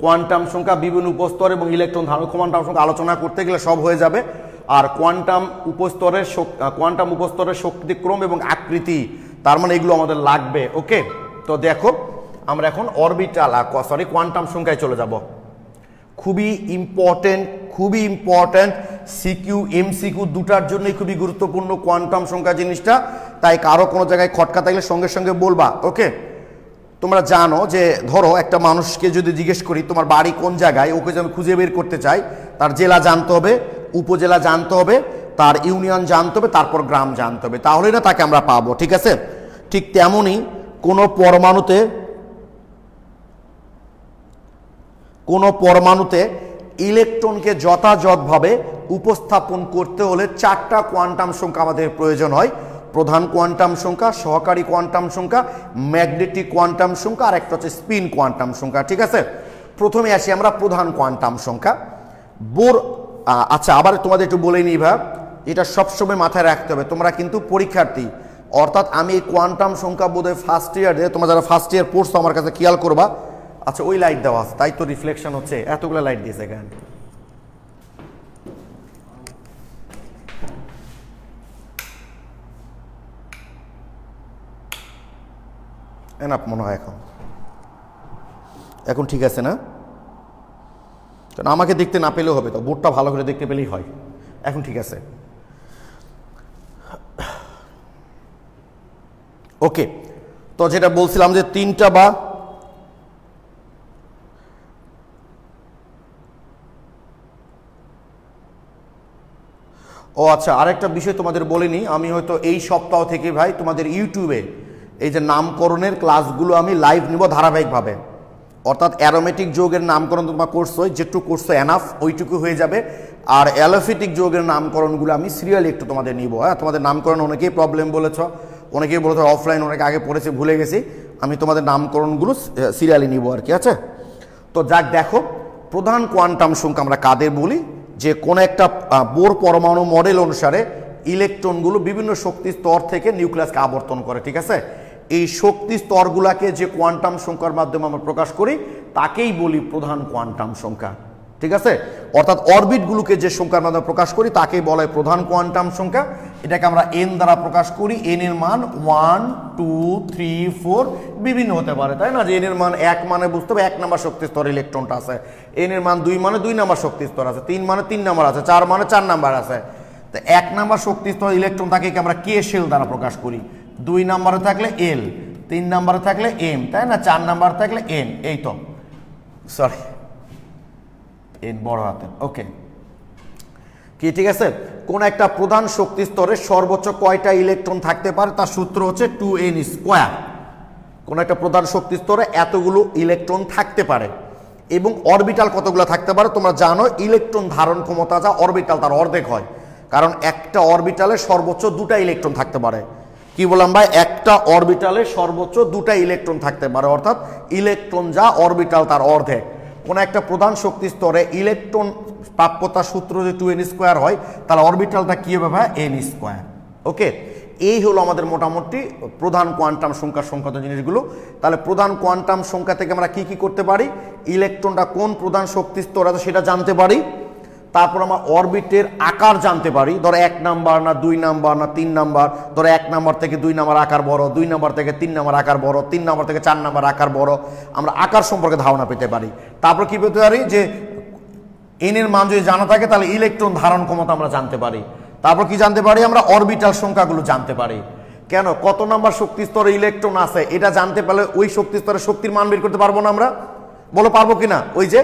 কোয়ান্টাম সংখ্যা বিভিন্ন উপস্তর এবং ইলেকট্রন ধারণ, কোয়ান্টাম সংখ্যা আলোচনা করতে গেলে সব হয়ে যাবে। আর কোয়ান্টাম উপস্তরের শক্তিক্রম এবং আকৃতি, তার মানে এগুলো আমাদের লাগবে। ওকে, তো দেখো আমরা এখন অরবিটাল কোয়ান্টাম সংখ্যায় চলে যাব। খুবই ইম্পর্টেন্ট সিকিউ এমসিকিউ দুটার জন্যই খুবই গুরুত্বপূর্ণ কোয়ান্টাম সংখ্যা জিনিসটা। তাই কারো কোনো জায়গায় খটকা থাকলে সঙ্গে সঙ্গে বলবা। ওকে, তোমরা জানো যে ধরো একটা মানুষকে যদি জিজ্ঞেস করি তোমার বাড়ি কোন জায়গায়, ওকে যদি আমি খুঁজে বের করতে চাই, তার জেলা জানতে হবে, উপজেলা জানতে হবে, তার ইউনিয়ন জানতে হবে, তারপর গ্রাম জানতে হবে, তাহলেই না তাকে আমরা পাবো। ঠিক আছে, ঠিক তেমনই কোনো পরমাণুতে ইলেকট্রনকে যথাযথভাবে উপস্থাপন করতে হলে 4টা কোয়ান্টাম সংখ্যা আমাদের প্রয়োজন হয়। প্রধান কোয়ান্টাম সংখ্যা, সহকারী কোয়ান্টাম সংখ্যা, ম্যাগনেটিক কোয়ান্টাম সংখ্যা, আর একটা হচ্ছে স্পিন কোয়ান্টাম সংখ্যা। ঠিক আছে, প্রথমে আসি আমরা প্রধান কোয়ান্টাম সংখ্যা বোর। আচ্ছা, আবার তোমাদের একটু বলে নিই ভাই, এটা সবসময় মাথায় রাখতে হবে, তোমরা কিন্তু পরীক্ষার্থী, অর্থাৎ আমি এই কোয়ান্টাম সংখ্যা বোধহয় ফার্স্ট ইয়ারে, তোমরা যারা ফার্স্ট ইয়ার পড়ছো আমার কাছে খেয়াল করবা। আচ্ছা, ওই লাইট দেওয়া আছে তাই তো রিফ্লেকশন হচ্ছে, এতগুলো লাইট দিয়েছে এখানে। এনাফ মনে হয় এখন ঠিক আছে না? কারণ আমাকে দেখতে না পেলেও হবে, তো বোর্ডটা ভালো করে দেখতে পেলেই হয়। এখন ঠিক আছে। ওকে, তো যেটা বলছিলাম যে 3টা বা আচ্ছা, আরেকটা বিষয় তোমাদের বলিনি, আমি হয়তো এই সপ্তাহ থেকে ভাই তোমাদের ইউটিউবে এই যে নামকরণের ক্লাসগুলো আমি লাইভ নিব ধারাবাহিকভাবে। অর্থাৎ অ্যারোমেটিক যৌগের নামকরণ তোমরা করছো, যেটুকু করছো এনাফ, ওইটুকু হয়ে যাবে। আর অ্যালোফিটিক যৌগের নামকরণগুলো আমি সিরিয়ালি একটু তোমাদের নিব। হ্যাঁ, তোমাদের নামকরণ অনেকেই প্রবলেম বলেছ, অনেকেই বলেছ অফলাইন অনেকে আগে পড়েছে ভুলে গেছি, আমি তোমাদের নামকরণগুলো সিরিয়ালি নিব আর কি। আছে তো যাক, দেখো প্রধান কোয়ান্টাম সংখ্যা আমরা কাদের বলি, যে কোন একটা বোর পরমাণু মডেল অনুসারে ইলেকট্রনগুলো বিভিন্ন শক্তি স্তর থেকে নিউক্লিয়াসকে আবর্তন করে। ঠিক আছে, এই শক্তি স্তরগুলাকে যে কোয়ান্টাম সংখ্যার মাধ্যমে আমরা প্রকাশ করি তাকেই বলি প্রধান কোয়ান্টাম সংখ্যা। ঠিক আছে, অর্থাৎ অরবিটগুলোকে যে সংখ্যার মাধ্যমে প্রকাশ করি তাকেই বলা হয় প্রধান কোয়ান্টাম সংখ্যা। এটাকে আমরা এন দ্বারা প্রকাশ করি। এন এর মান 1, 2, 3, 4 বিভিন্ন হতে পারে, তাই না? যে এন এর মান 1 মানে বুঝতে হবে 1 নম্বর শক্তি স্তর ইলেকট্রনটা আছে, এন এর মান 2 মানে 2 নম্বর শক্তি স্তর আছে, 3 মানে 3 নম্বর আছে, 4 মানে 4 নম্বর আছে। তো 1 নম্বর শক্তি স্তর ইলেকট্রন তাকে আমরা কে শেল দ্বারা প্রকাশ করি। 2 নম্বরে থাকলে এল, 3 নম্বরে থাকলে এম, তাই না? 4 নম্বরে থাকলে এন, এই তো সরি এন বড় হাতের। ওকে, কি ঠিক আছে? কোন একটা প্রধান শক্তি স্তরে সর্বোচ্চ কয়টা ইলেকট্রন থাকতে পারে তার সূত্র হচ্ছে 2n²। কোন একটা প্রধান শক্তি স্তরে এতগুলো ইলেকট্রন থাকতে পারে এবং অরবিটাল কতগুলো থাকতে পারে তোমরা জানো। ইলেকট্রন ধারণ ক্ষমতা যা অরবিটাল তার অর্ধেক হয়, কারণ একটা অরবিটালে সর্বোচ্চ 2টা ইলেকট্রন থাকতে পারে। কি বললাম ভাই? একটা অরবিটালে সর্বোচ্চ 2টা ইলেকট্রন থাকতে পারে, অর্থাৎ ইলেকট্রন যা অরবিটাল তার অর্ধেক। কোন একটা প্রধান শক্তি স্তরে ইলেকট্রন প্রাপ্যতা সূত্র যদি 2n² হয় তাহলে অরবিটালটা কি হবে ভাই? n²। ওকে, এই হলো আমাদের মোটামুটি প্রধান কোয়ান্টাম সংখ্যাত জিনিসগুলো। তাহলে প্রধান কোয়ান্টাম সংখ্যা থেকে আমরা কি কি করতে পারি? ইলেকট্রনটা কোন প্রধান শক্তি স্তর আছে সেটা জানতে পারি। তারপর আমরা অরবিটের আকার জানতে পারি, ধরো 1 নাম্বার না 2 নাম্বার না 3 নাম্বার, ধরো 1 নাম্বার থেকে 2 নাম্বার আকার বড়, 2 নাম্বার থেকে 3 নাম্বার আকার বড়, 3 নাম্বার থেকে 4 নাম্বার আকার বড়, আমরা আকার সম্পর্কে ধারণা পেতে পারি। তারপর কি পেতে পারি? যে এন এর মান যদি জানা থাকে তাহলে ইলেকট্রন ধারণ ক্ষমতা আমরা জানতে পারি। তারপর কি জানতে পারি আমরা? অরবিটাল সংখ্যাগুলো জানতে পারি। কেন? কত নাম্বার শক্তি স্তরে ইলেকট্রন আছে এটা জানতে পারলে ওই শক্তি স্তরে শক্তির মান বের করতে পারবো না আমরা? বলো পারবো কিনা? ওই যে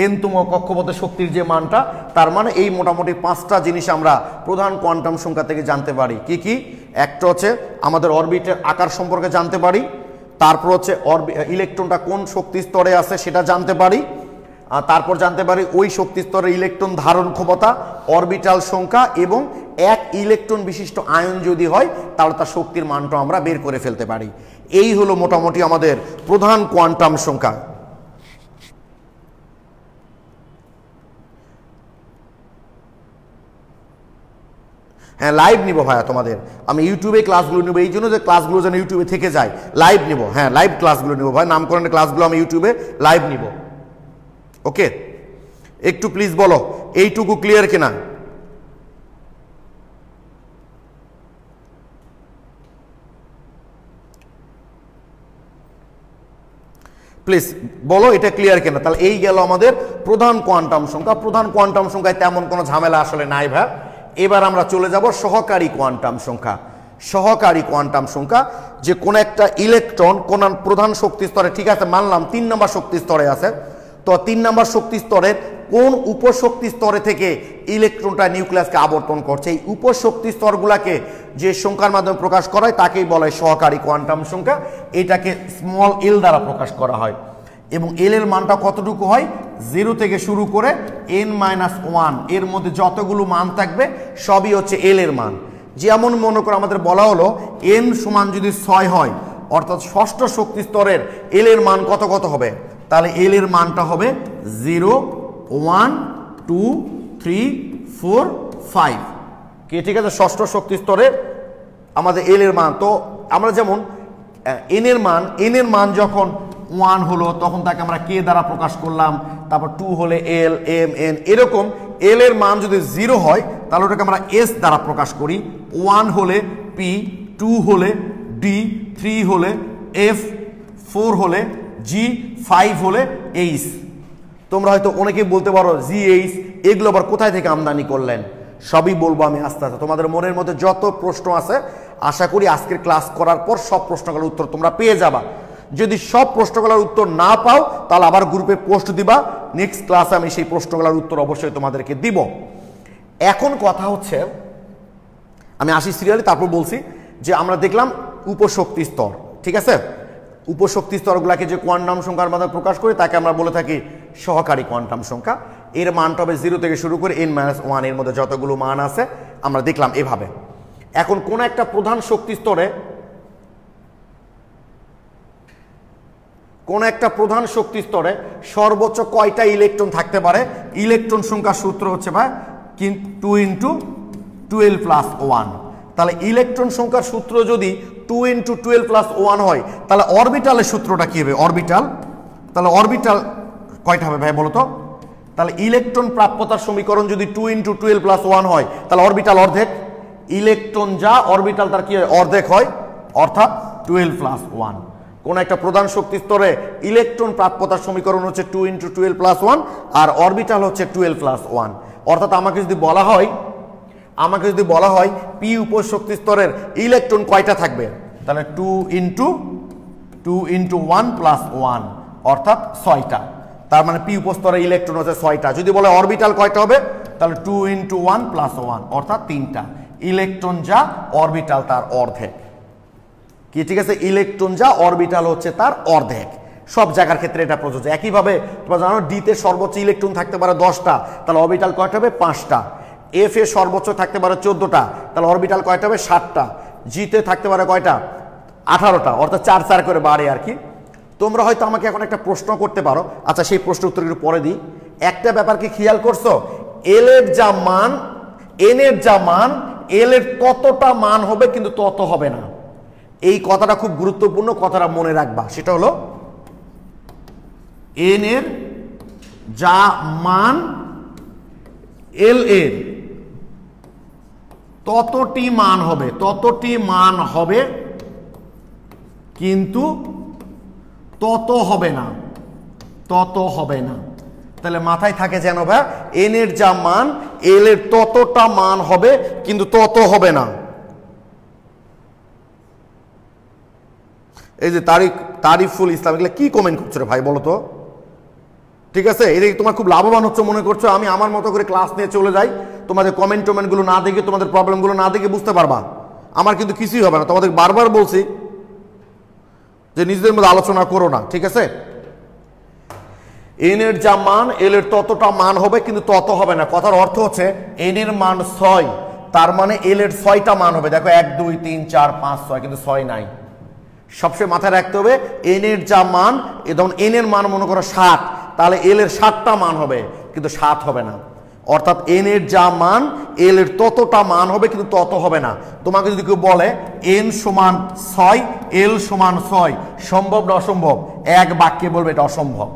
এনতম কক্ষপথের শক্তির যে মানটা, তার মানে এই মোটামুটি 5টা জিনিস আমরা প্রধান কোয়ান্টাম সংখ্যা থেকে জানতে পারি। কি কি? একটা হচ্ছে আমাদের অরবিটের আকার সম্পর্কে জানতে পারি, তারপর হচ্ছে ইলেকট্রনটা কোন শক্তি স্তরে আছে সেটা জানতে পারি, তারপর জানতে পারি ওই শক্তি স্তরে ইলেকট্রন ধারণ ক্ষমতা, অরবিটাল সংখ্যা, এবং 1 ইলেকট্রন বিশিষ্ট আয়ন যদি হয় তাহলে তার শক্তির মানটা আমরা বের করে ফেলতে পারি। এই হলো মোটামুটি আমাদের প্রধান কোয়ান্টাম সংখ্যা। হ্যাঁ, লাইভ নিব ভাইয়া তোমাদের। আমি ইউটিউবে ক্লাসগুলো নিব, এই জন্য যে ক্লাসগুলো যেন ইউটিউবে থেকে যায়, লাইভ নিব। হ্যাঁ, লাইভ ক্লাসগুলো নিব ভাই, নামকরণের ক্লাসগুলো আমি ইউটিউবে লাইভ নিব। ওকে, একটু প্লিজ বলো এইটুকু ক্লিয়ার কিনা? প্লিজ বলো এটা ক্লিয়ার কিনা। তাহলে এই গেল আমাদের প্রধান কোয়ান্টাম সংখ্যা। প্রধান কোয়ান্টাম সংখ্যায় তেমন কোনো ঝামেলা আসলে নাই ভাই। এবার আমরা চলে যাব সহকারী কোয়ান্টাম সংখ্যা। সহকারী কোয়ান্টাম সংখ্যা যে কোন একটা ইলেকট্রন কোন প্রধান শক্তি স্তরে, ঠিক আছে মানলাম 3 নম্বর শক্তি স্তরে আছে, তো 3 নম্বর শক্তি স্তরের কোন উপশক্তি স্তরে থেকে ইলেকট্রনটা নিউক্লিয়াসকে আবর্তন করছে, এই উপশক্তি স্তরগুলোকে যে সংখ্যার মাধ্যমে প্রকাশ করা হয় তাকেই বলা হয় সহকারী কোয়ান্টাম সংখ্যা। এটাকে স্মল এল দ্বারা প্রকাশ করা হয় এবং এল এর মানটা কতটুকু হয়? 0 থেকে শুরু করে n-1 এর মধ্যে যতগুলো মান থাকবে সবই হচ্ছে এল এর মান। যেমন মনে করে আমাদের বলা হলো n সমান যদি 6 হয়, অর্থাৎ ষষ্ঠ শক্তি স্তরের এল এর মান কত কত হবে? তাহলে এল এর মানটা হবে 0, 1, 2, 3, 4, 5। কি ঠিক আছে? ষষ্ঠ শক্তি স্তরের আমাদের এল এর মান। তো আমরা যেমন এন এর মান যখন 1 হলো তখন তাকে আমরা কে দ্বারা প্রকাশ করলাম, তারপর 2 হলে এল, এম, এন, এরকম এল এর মান যদি 0 হয় তাহলে ওটাকে আমরা এস দ্বারা প্রকাশ করি, 1 হলে পি, 2 হলে ডি, 3 হলে এফ, 4 হলে জি, 5 হলে এইচ। তোমরা হয়তো অনেকেই বলতে পারো জি, এইচ এগুলো আবার কোথায় থেকে আমদানি করলেন? সবই বলবো আমি আস্তে আস্তে। তোমাদের মনের মধ্যে যত প্রশ্ন আছে আশা করি আজকের ক্লাস করার পর সব প্রশ্নগুলোর উত্তর তোমরা পেয়ে যাবা। যদি সব প্রশ্নগুলোর উত্তর না পাও তাহলে আবার গ্রুপে পোস্ট দিবা, নেক্সট ক্লাসে আমি সেই প্রশ্নগুলোর উত্তর অবশ্যই তোমাদেরকে দিব। এখন কথা হচ্ছে, আমি আসি সিরিয়ালে, তারপর বলছি যে আমরা দেখলাম উপশক্তি স্তর, ঠিক আছে? উপশক্তি স্তরগুলোকে যে কোয়ান্টাম সংখ্যার মাধ্যমে প্রকাশ করি তাকে আমরা বলে থাকি সহকারী কোয়ান্টাম সংখ্যা। এর মানটা হবে 0 থেকে শুরু করে n-1 এর মধ্যে যতগুলো মান আছে আমরা দেখলাম এভাবে। এখন কোন একটা প্রধান শক্তি স্তরে সর্বোচ্চ কয়টা ইলেকট্রন থাকতে পারে? ইলেকট্রন সংখ্যার সূত্র হচ্ছে ভাই 2 × 12 + 1। তাহলে ইলেকট্রন সংখ্যার সূত্র যদি 2 × 12 + 1 হয় তাহলে অরবিটালের সূত্রটা কি হবে? অরবিটাল, তাহলে অরবিটাল কয়টা হবে ভাই বলো তো? তাহলে ইলেকট্রন প্রাপ্যতার সমীকরণ যদি 2 × 12 + 1 হয় তাহলে অরবিটাল অর্ধেক। ইলেকট্রন যা অরবিটাল তার কি হয়? অর্ধেক হয়, অর্থাৎ 12 + 1। কোন একটা প্রধান শক্তি স্তরে ইলেকট্রন প্রাপ্যতার সমীকরণ হচ্ছে 2 × 12 + 1 আর অরবিটাল হচ্ছে 12 + 1। অর্থাৎ আমাকে যদি বলা হয় পি উপশক্তি স্তরের ইলেকট্রন কয়টা থাকবে, তাহলে 2 × 1 + 1 অর্থাৎ 6টা। তার মানে পি উপস্তরের ইলেকট্রন হচ্ছে 6টা। যদি বলে অরবিটাল কয়টা হবে, তাহলে 2 × 1 + 1 অর্থাৎ 3টা। ইলেকট্রন যা অরবিটাল তার অর্ধেক। কি ঠিক আছে? ইলেকট্রন যা অরবিটাল হচ্ছে তার অর্ধেক। সব জায়গার ক্ষেত্রে এটা প্রযোজ্য। একইভাবে তোমরা জানো ডিতে সর্বোচ্চ ইলেকট্রন থাকতে পারে 10টা, তাহলে অরবিটাল কয়টা হবে? 5টা। এফ এ সর্বোচ্চ থাকতে পারে 14টা, তাহলে অরবিটাল কয়টা হবে? 7টা। জিতে থাকতে পারে কয়টা? 18টা, অর্থাৎ 4 করে বাড়ে আর কি। তোমরা হয়তো আমাকে এখন একটা প্রশ্ন করতে পারো, আচ্ছা সেই প্রশ্নের উত্তর একটু পরে দিই। একটা ব্যাপার কি খেয়াল করছো? এল এর যা মান, এন এর যা মান, এল এর ততটা মান হবে কিন্তু তত হবে না। এই কথাটা খুব গুরুত্বপূর্ণ, কথাটা মনে রাখবা। সেটা হলো এন এর যা মান এল এর ততটি মান হবে কিন্তু তত হবে না। তাহলে মাথায় থাকে যেন ভাই এন এর যা মান এল এর ততটা মান হবে কিন্তু তত হবে না। এই যে তারিফুল ইসলাম, এগুলো কি কমেন্ট করছো রে ভাই বলো তো? ঠিক আছে, এটা তোমার খুব লাভবান হচ্ছে মনে করছো, আমি আমার মতো করে ক্লাস নিয়ে চলে যাই, তোমাদের কমেন্ট টমেন্টগুলো না দেখে, তোমাদের প্রবলেমগুলো না দেখে বুঝতে পারবা। আমার কিন্তু কিছুই হবে না, তোমাদের বারবার বলছি যে নিজেদের মধ্যে আলোচনা করো না, ঠিক আছে? এন এর যা মান এল এর ততটা মান হবে কিন্তু তত হবে না। কথার অর্থ হচ্ছে এন এর মান 6, তার মানে এল এর 6টা মান হবে। দেখো 1 2 3 4 5 6, কিন্তু 6 নাই। সবসময় মাথায় রাখতে হবে এন এর যা মান, যেমন এন এর মান মনে করো 7, তাহলে এল এর 7টা মান হবে কিন্তু 7 হবে না। অর্থাৎ এন এর যা মান এল এর ততটা মান হবে কিন্তু তত হবে না। তোমাকে যদি কেউ বলে এন সমান 6 এল সমান 6, সম্ভব না অসম্ভব? এক বাক্যে বলবে এটা অসম্ভব।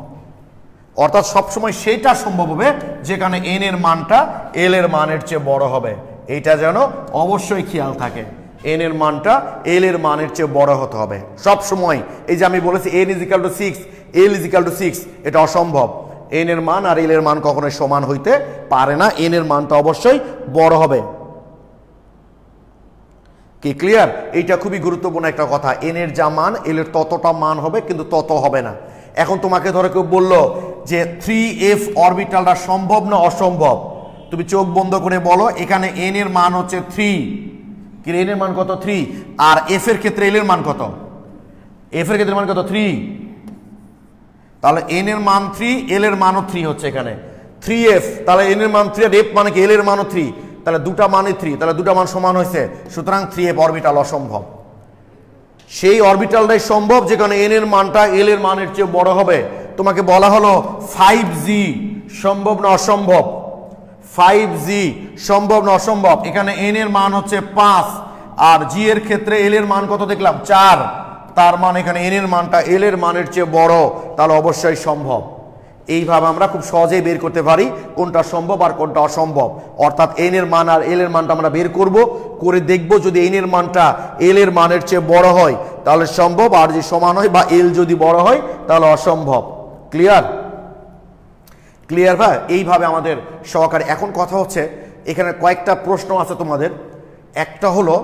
অর্থাৎ সবসময় সেইটা সম্ভব হবে যেখানে এন এর মানটা এল এর মানের চেয়ে বড় হবে। এইটা যেন অবশ্যই খেয়াল থাকে, এন এর মানটা এল এর মানের চেয়ে বড় হতে হবে সব সময়। এই যে আমি বলেছি n = 6 l = 6, এটা অসম্ভব। এন এর মান আর এল এর মান কখনোই সমান হইতে পারে না, এন এর মানটা অবশ্যই বড় হবে। কি ক্লিয়ার? এইটা খুবই গুরুত্বপূর্ণ একটা কথা, এন এর যা মান এল এর ততটা মান হবে কিন্তু তত হবে না। এখন তোমাকে ধরো কেউ বললো যে 3f অরবিটালটা সম্ভব না অসম্ভব, তুমি চোখ বন্ধ করে বলো এখানে n এর মান হচ্ছে 3, কি n এর মান কত? 3, আর f এর ক্ষেত্রে l এর মান কত? f এর ক্ষেত্রে মান কত? 3, তাহলে n এর মান 3 l এর মানও 3 হচ্ছে এখানে 3f, তাহলে n এর মান 3 আর f মানে কি l এর মানও 3, তাহলে দুটা মানই 3, তাহলে দুটা মান সমান হয়েছে, সুতরাং 3f অরবিটাল অসম্ভব। সেই অরবিটালটাই সম্ভব যেখানে n এর মানটা l এর মানের চেয়ে বড় হবে। তোমাকে বলা হলো 5g সম্ভব না অসম্ভব? 5g সম্ভব না অসম্ভব? এখানে n এর মান হচ্ছে 5 আর g এর ক্ষেত্রে l এর মান কত দেখলাম? 4, তার মানে এখানে n এর মানটা l এর মানের চেয়ে বড়, তাহলে অবশ্যই সম্ভব। এইভাবে আমরা খুব সহজেই বের করতে পারি কোনটা সম্ভব আর কোনটা অসম্ভব। অর্থাৎ n এর মান আর l এর মানটা আমরা বের করব, করে দেখব যদি n এর মানটা l এর মানের চেয়ে বড় হয় তাহলে সম্ভব, আর যদি সমান হয় বা l যদি বড় হয় তাহলে অসম্ভব। ক্লিয়ার? ক্লিয়ার ভাই? এইভাবে আমাদের সহকারে। এখন কথা হচ্ছে এখানে কয়েকটা প্রশ্ন আছে তোমাদের। একটা হলো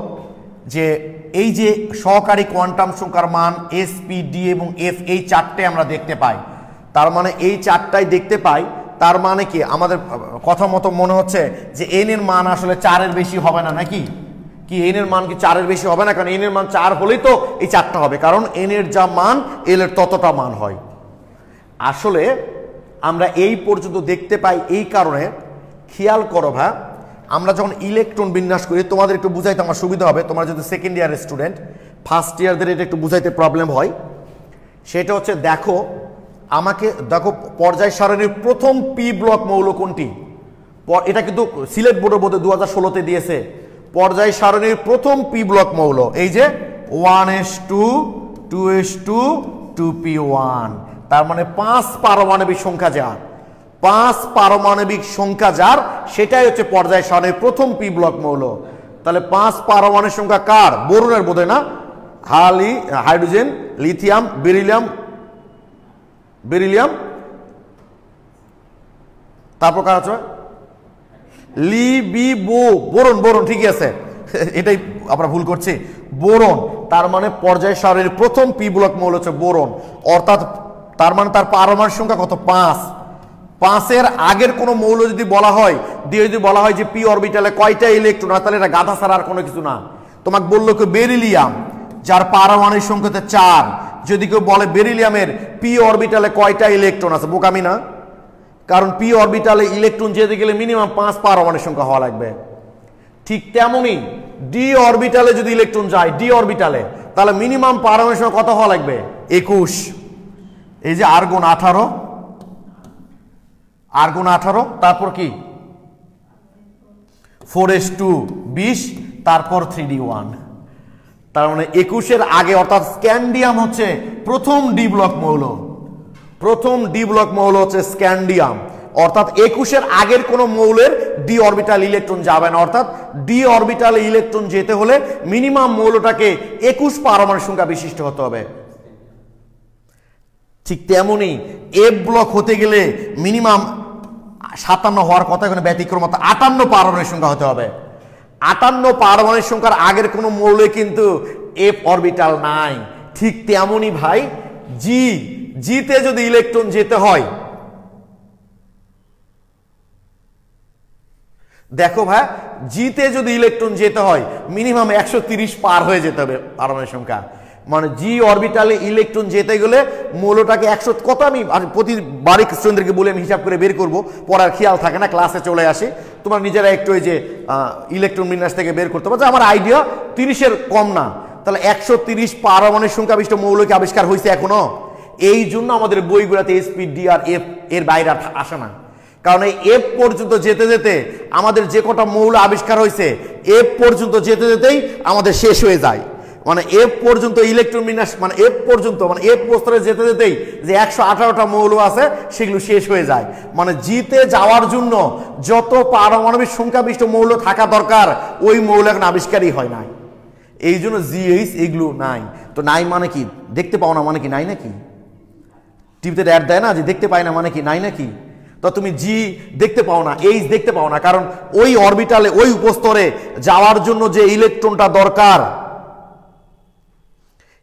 যে এই যে সহকারী কোয়ান্টাম সংখ্যার মান s p d এবং f, এই চারটে আমরা দেখতে পাই, তার মানে এই চারটাই দেখতে পাই, তার মানে কি আমাদের কথা মতো মনে হচ্ছে যে n এর মান আসলে 4 এর বেশি হবে না, নাকি? কি n এর মান কি 4 এর বেশি হবে না? কারণ n এর মান 4 হলেই তো এই চারটা হবে, কারণ n এর যা মান l এর ততটা মান হয়। আসলে আমরা এই পর্যন্ত দেখতে পাই এই কারণে, খেয়াল করো ভাই, আমরা যখন ইলেকট্রন বিন্যাস করি, তোমাদের একটু বুঝাইতে আমার সুবিধা হবে, তোমরা যদি সেকেন্ড ইয়ারের স্টুডেন্ট, ফার্স্ট ইয়ারদের এটা একটু বুঝাইতে প্রবলেম হয়। সেটা হচ্ছে দেখো পর্যায় সারণীর প্রথম পি ব্লক মৌল কোনটি? এটা কিন্তু সিলেট বোর্ডের বোধহয় 2016-তে দিয়েছে। পর্যায় সারণীর প্রথম পি ব্লক মৌল এই যে 1s2 2s2 2p1, তার মানে 5 পারমাণবিক সংখ্যা যার, 5 পারমাণবিক সংখ্যা যার, সেটাই হচ্ছে পর্যায় সারণীর প্রথম পি ব্লক মৌল। তাহলে 5 পারমাণবিক সংখ্যা কার? বোরনের বোধহয় না, হাইড্রোজেন, লিথিয়াম, বেরিলিয়াম, তারপর কার আছে? বোরন, ঠিকই আছে, এটাই আমরা ভুল করছি, বোরন। তার মানে পর্যায় সারণীর প্রথম পি ব্লক মৌল হচ্ছে বোরন। অর্থাৎ তার মানে তার পারমাণবিক সংখ্যা কত? 5। 5-এর আগের কোনো মৌল যদি বলা হয়, যদি বলা হয় যে পি অরবিটালে কয়টা ইলেকট্রন, তাহলে এটা গাধা ছাড়া আর কোনো কিছু না। তোমাকে বললো কেউ বেরিলিয়াম, যার পারমাণবিক সংখ্যা 4, যদি কেউ বলে বেরিলিয়ামের পি অরবিটালে কয়টা ইলেকট্রন আছে, বোকামি না? কারণ পি অরবিটালে ইলেকট্রন যেতে গেলে মিনিমাম 5 পারমাণবিক সংখ্যা হওয়া লাগবে। ঠিক তেমনি ডি অরবিটালে যদি ইলেকট্রন যায়, ডি অরবিটালে, তাহলে মিনিমাম পারমাণবিক সংখ্যা কত হওয়া লাগবে? 21। এই যে আর্গন 18, তারপর কি 4s2 20, তারপর 3d1, তার মানে 21-এর আগে, অর্থাৎ স্ক্যান্ডিয়াম হচ্ছে প্রথম ডি ব্লক মৌল। প্রথম ডি ব্লক মৌল হচ্ছে স্ক্যান্ডিয়াম, অর্থাৎ 21-এর আগের কোন মৌলের ডি অরবিটাল ইলেকট্রন যাবে না। অর্থাৎ ডি অরবিটালে ইলেকট্রন যেতে হলে মিনিমাম মৌলটাকে 21 পারমাণবিক সংখ্যা বিশিষ্ট হতে হবে। ঠিক তেমনি এফ ব্লক হতে গেলে মিনিমাম 57 হওয়ার কথা, এখানে ব্যতিক্রম, 58 পারমাণবিক সংখ্যা হতে হবে। 58 পারমাণবিক সংখ্যার আগের কোনো মৌলে কিন্তু এফ অরবিটাল নাই। ঠিক তেমনই ভাই জিতে যদি ইলেকট্রন যেতে হয়, দেখো ভাই জিতে যদি ইলেকট্রন যেতে হয় মিনিমাম 130 পার হয়ে যেতে হবে পারমাণবিক সংখ্যা। মানে জি অরবিটালে ইলেকট্রন যেতে গেলে মৌলটাকে 100 কত, আমি প্রতিবারই স্টুডেন্টদেরকে বলে আমি হিসাব করে বের করব, পড়ার খেয়াল থাকে না, ক্লাসে চলে আসে, তোমরা নিজেরা একটু এই যে ইলেকট্রন বিন্যাস থেকে বের করতে পারো। আমার আইডিয়া 30-এর কম না, তাহলে 130 পারমাণবিক সংখ্যা বিশিষ্ট মৌল কি আবিষ্কার হয়েছে এখনো? এই জন্য আমাদের বইগুলোতে এসপি ডি আর এফ এর বাইরে আসে না, কারণ এই এফ পর্যন্ত যেতে যেতে আমাদের যে কটা মৌল আবিষ্কার হয়েছে এফ পর্যন্ত যেতে যেতেই আমাদের শেষ হয়ে যায়। মানে এফ পর্যন্ত ইলেকট্রন বিন্যাস, মানে এফ পর্যন্ত, মানে এফ স্তরে যেতে যেতেই যে 118টা মৌল আছে সেগুলো শেষ হয়ে যায়। মানে জিতে যাওয়ার জন্য যত পারমাণবিক সংখ্যা বিশিষ্ট মৌল থাকা দরকার ওই মৌল এখন আবিষ্কারই হয় নাই। এই জন্য জিএইচ এগুলো নাই। তো নাই মানে কি? দেখতে পাও না মানে কি নাই নাকি? টিভিতে অ্যাড দেয় না যে দেখতে পাই না মানে কি নাই নাকি? তো তুমি জি দেখতে পাও না, এইচ দেখতে পাও না, কারণ ওই অরবিটালে ওই উপস্তরে যাওয়ার জন্য যে ইলেকট্রনটা দরকার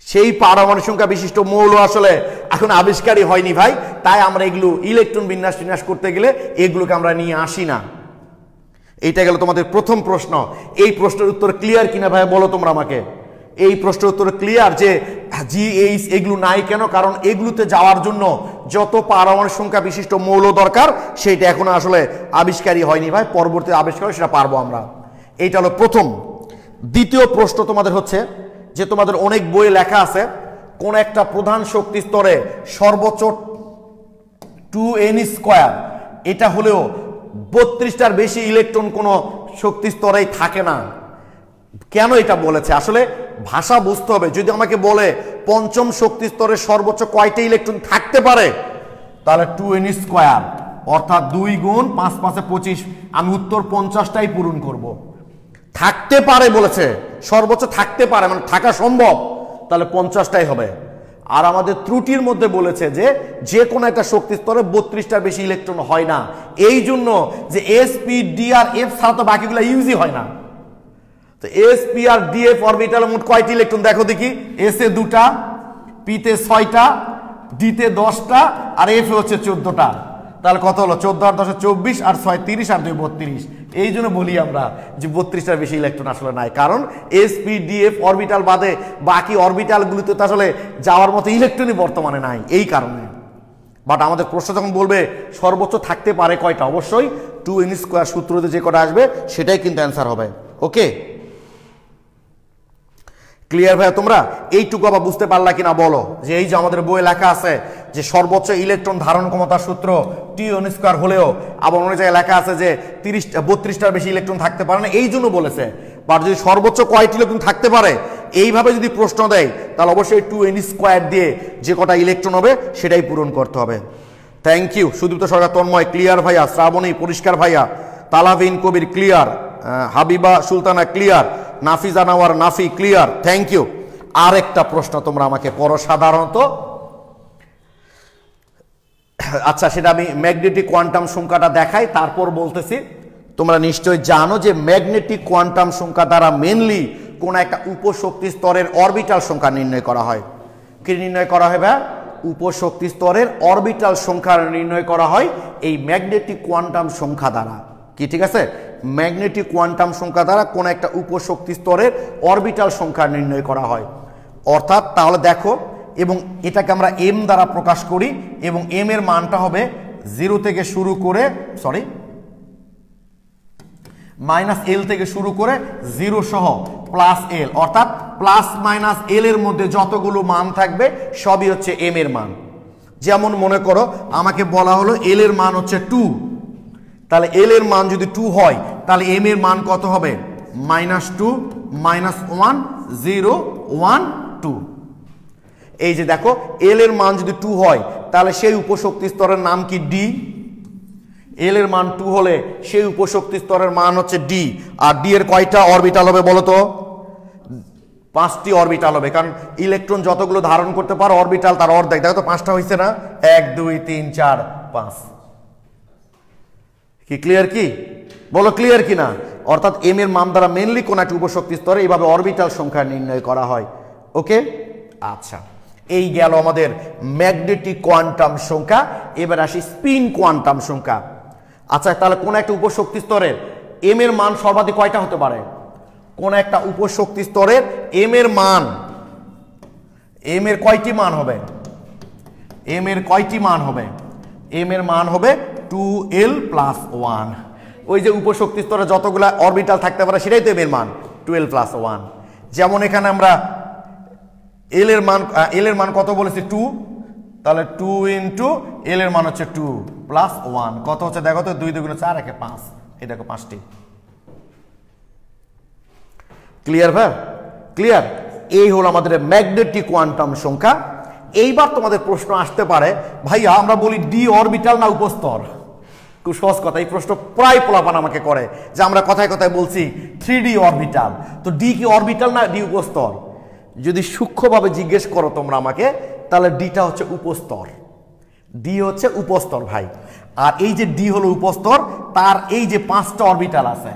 সেই পারমাণবিক সংখ্যা বিশিষ্ট মৌল আসলে এখন আবিষ্কারই হয়নি ভাই। তাই আমরা এগুলো ইলেকট্রন বিন্যাস করতে গেলে এগুলোকে আমরা নিয়ে আসি না। এইটা গেল তোমাদের প্রথম প্রশ্ন। এই প্রশ্নের উত্তর ক্লিয়ার কিনা ভাই বলো তোমরা আমাকে। এই প্রশ্নের উত্তর ক্লিয়ার যে জিএইচ এগুলো নাই কেন? কারণ এগুলোতে যাওয়ার জন্য যত পারমাণবিক সংখ্যা বিশিষ্ট মৌল দরকার সেইটা এখনো আসলে আবিষ্কারই হয়নি ভাই, পরবর্তী আবিষ্কার সেটা পারবো আমরা। এইটা হলো প্রথম। দ্বিতীয় প্রশ্ন তোমাদের হচ্ছে যে তোমাদের অনেক বইয়ে লেখা আছে কোন একটা প্রধান শক্তি স্তরে সর্বোচ্চ 2n², এটা হলেও 32টার বেশি ইলেকট্রন কোনো শক্তি স্তরেই থাকে না। কেন এটা বলেছে? আসলে ভাষা বুঝতে হবে। যদি আমাকে বলে পঞ্চম শক্তি স্তরে সর্বোচ্চ কয়টা ইলেকট্রন থাকতে পারে, তাহলে 2n², অর্থাৎ 2 গুণ 5 5 25, আমি উত্তর 50টাই পূরণ করব। থাকতে পারে বলেছে, সর্বোচ্চ থাকতে পারে মানে থাকা সম্ভব, তাহলে 50টাই হবে। আর আমাদের ত্রুটির মধ্যে বলেছে যে যে কোনো একটা শক্তি স্তরে 32টার বেশি ইলেকট্রন হয় না, এই জন্য যে এসপি ডি আর এফ ছাড়া তো বাকিগুলো ইউজই হয় না। তো এসপি আর ডিএফ অরবিটালে মোট কয়টি ইলেকট্রন দেখো দেখি? এস এ 2টা, পিতে 6টা, ডিতে 10টা, আর এফ এ হচ্ছে 14টা। তাহলে কত হলো? 14 আর 10 24, আর 6 30, আর 2 32। এই জন্য বলি আমরা যে 32টার বেশি ইলেকট্রন আসলে নাই, কারণ এসপি ডিএফ অরবিটাল বাদে বাকি অরবিটালগুলিতে তো আসলে যাওয়ার মতো ইলেকট্রনই বর্তমানে নাই, এই কারণে। বাট আমাদের প্রশ্ন যখন বলবে সর্বোচ্চ থাকতে পারে কয়টা, অবশ্যই 2n² সূত্রতে যে কটা আসবে সেটাই কিন্তু অ্যান্সার হবে। ওকে, ক্লিয়ার ভাই? তোমরা এইটুকু আবার বুঝতে পারলা কিনা বলো? যে এই যে আমাদের বইয়ে লেখা আছে যে সর্বোচ্চ ইলেকট্রন ধারণ ক্ষমতার সূত্র T(n²) হলেও আবার অনেক জায়গায় লেখা আছে যে 32টার বেশি ইলেকট্রন থাকতে পারে না, এই জন্য বলেছে। বাট যদি সর্বোচ্চ কয়টি ইলেকট্রন থাকতে পারে এইভাবে যদি প্রশ্ন দেয়, তাহলে অবশ্যই 2n² দিয়ে যে কটা ইলেকট্রন হবে সেটাই পূরণ করতে হবে। Thank you Sudipta Sarkar, Tanmay clear ভাইয়া, শ্রাবণী পরিষ্কার ভাইয়া, Talabin Kabir clear, Habiba Sultana clear, Nafiza Nawar Nafi clear, thank you. আর একটা প্রশ্ন তোমরা আমাকে পড়ো সাধারণত, আচ্ছা সেটা আমি ম্যাগনেটিক কোয়ান্টাম সংখ্যাটা দেখাই তারপর বলতেছি। তোমরা নিশ্চয়ই জানো যে ম্যাগনেটিক কোয়ান্টাম সংখ্যা দ্বারা মেনলি কোন একটা উপশক্তি স্তরের অরবিটাল সংখ্যা নির্ণয় করা হয়। কি নির্ণয় করা হয় ভাই? উপশক্তি স্তরের অরবিটাল সংখ্যা নির্ণয় করা হয় এই ম্যাগনেটিক কোয়ান্টাম সংখ্যা দ্বারা। কি ঠিক আছে? ম্যাগনেটিক কোয়ান্টাম সংখ্যা দ্বারা কোন একটা উপশক্তি স্তরের অরবিটাল সংখ্যা নির্ণয় করা হয়। অর্থাৎ তাহলে দেখো, এবং এটাকে আমরা এম দ্বারা প্রকাশ করি, এবং এম এর মানটা হবে 0 থেকে শুরু করে -l থেকে শুরু করে 0 সহ +l, অর্থাৎ +- l এর মধ্যে যতগুলো মান থাকবে সবই হচ্ছে এম এর মান। যেমন মনে করো আমাকে বলা হলো এল এর মান হচ্ছে 2, তাহলে এল এর মান যদি 2 হয় তাহলে এম এর মান কত হবে? -2 -1 0 1 2। এই যে দেখো এল এর মান যদি 2 হয় তাহলে সেই উপশক্তি স্তরের নাম কি? ডি। এল এর মান 2 হলে সেই উপশক্তি স্তরের মান হচ্ছে ডি। আর ডি এর কয়টা অরবিটাল হবে বলো তো? 5টি অরবিটাল হবে, কারণ ইলেকট্রন যতগুলো ধারণ করতে পারে অরবিটাল তার অর্ধেক। দেখো তো 5টা হয়েছে না? 1 2 3 4 5। কি ক্লিয়ার? কি বলো ক্লিয়ার কি না? অর্থাৎ এম এর মান দ্বারা মেইনলি কোন একটা উপশক্তি স্তরে এইভাবে অরবিটাল সংখ্যা নির্ণয় করা হয়। ওকে, আচ্ছা, এই গেল আমাদের ম্যাগনেটিক কোয়ান্টাম সংখ্যা। এবার আসি স্পিন কোয়ান্টাম সংখ্যা। আচ্ছা, তাহলে কোন একটা উপশক্তি স্তরের এম এর মান সর্বাধিক কয়টা হতে পারে? কোন একটা উপশক্তি স্তরের এম এর মান, এম এর কয়টি মান হবে? এম এর কয়টি মান হবে? এম এর মান হবে 2l+1। ওই যে উপশক্তি স্তরে যতগুলা অরবিটাল থাকতে পারে সেটাই তো এম এর মান 2l+1। যেমন এখানে আমরা এল এর মান কত বলেছি? 2, তাহলে 2 ইন্টু এল এর মান হচ্ছে 2+1 কত হচ্ছে দেখো তো? 2 2 4 1 5, এই দেখো 5টি। ক্লিয়ার ভাই? ক্লিয়ার? এই হলো আমাদের ম্যাগনেটিক কোয়ান্টাম সংখ্যা। এইবার তোমাদের প্রশ্ন আসতে পারে, ভাইয়া আমরা বলি ডি অরবিটাল না উপস্তর? খুব সহজ কথা, এই প্রশ্ন প্রায় পোলাপান আমাকে করে যে আমরা কথায় কথায় বলছি 3D অরবিটাল, তো ডি কি অরবিটাল না ডি উপস্তর? যদি সূক্ষ্মভাবে জিজ্ঞেস করো তোমরা আমাকে, তাহলে ডিটা হচ্ছে উপস্তর। ডি হচ্ছে উপস্তর ভাই। আর এই যে ডি হলো উপস্তর, তার এই যে 5টা অরবিটাল আছে,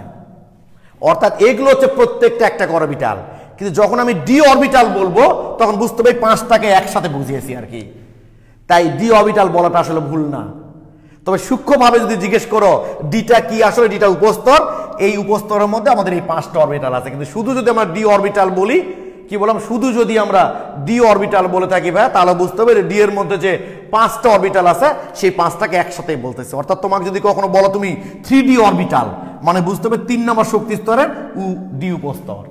অর্থাৎ এগুলো হচ্ছে প্রত্যেকটা একটা অরবিটাল। কিন্তু যখন আমি ডি অরবিটাল বলবো তখন বুঝতে হবে 5টাকে একসাথে বুঝিয়েছি আর কি। তাই ডি অরবিটাল বলাটা আসলে ভুল না। তবে সূক্ষ্মভাবে যদি জিজ্ঞেস করো ডিটা কি, আসলে ডিটা উপস্তর। এই উপস্তরের মধ্যে আমাদের এই 5টা অরবিটাল আছে। কিন্তু শুধু যদি আমরা ডি অরবিটাল বলি, কি বললাম, শুধু যদি আমরা ডি অরবিটাল বলে থাকি ভাই, তাহলে বুঝতে হবে ডি এর মধ্যে যে 5টা অরবিটাল আছে সেই 5টাকে একসাথেই বলতেছে। অর্থাৎ তোমাকে যদি কখনো বলো তুমি 3D অরবিটাল, মানে বুঝতে হবে 3 নম্বর শক্তি স্তরের ডি উপস্তর।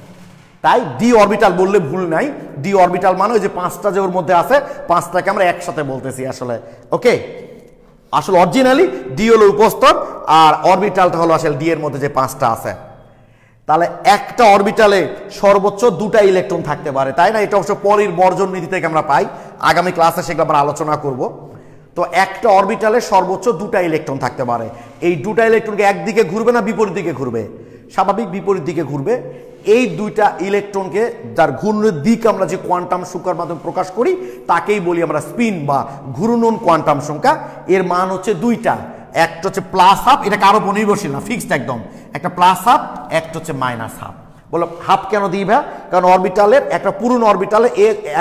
তাই ডি অরবিটাল বললে ভুল নাই। ডি অরবিটাল মানে ওই যে 5টা যে ওর মধ্যে আছে, 5টাকে আমরা একসাথে বলতেছি আসলে। ওকে, আসলে অরিজিনালি ডি হলো উপস্তর আর অরবিটালটা হলো আসলে ডি এর মধ্যে যে 5টা আছে। তাহলে একটা অরবিটালে সর্বোচ্চ 2টা ইলেকট্রন থাকতে পারে, তাই না? এটা অবশ্য পরের বর্জন নীতি থেকে আমরা পাই, আগামী ক্লাসে সেগুলো আমরা আলোচনা করব। তো একটা অরবিটালে সর্বোচ্চ 2টা ইলেকট্রন থাকতে পারে। এই 2টা ইলেকট্রনকে একদিকে ঘুরবে না বিপরীত দিকে ঘুরবে? স্বাভাবিক বিপরীত দিকে ঘুরবে। এই 2টা ইলেকট্রনকে যার ঘূর্ণনের দিক আমরা যে কোয়ান্টাম সংখ্যার মাধ্যমে প্রকাশ করি তাকেই বলি আমরা স্পিন বা ঘূর্ণন কোয়ান্টাম সংখ্যা। এর মান হচ্ছে 2টা, একটা হচ্ছে প্লাস হাফ, এটা কারো উপর নির্ভরশীল না, ফিক্সড একদম, একটা প্লাস হাফ, একটা হচ্ছে মাইনাস হাফ। বলো হাফ কেন দিই ভাই? কারণ অরবিটালের একটা পুরনো অরবিটালে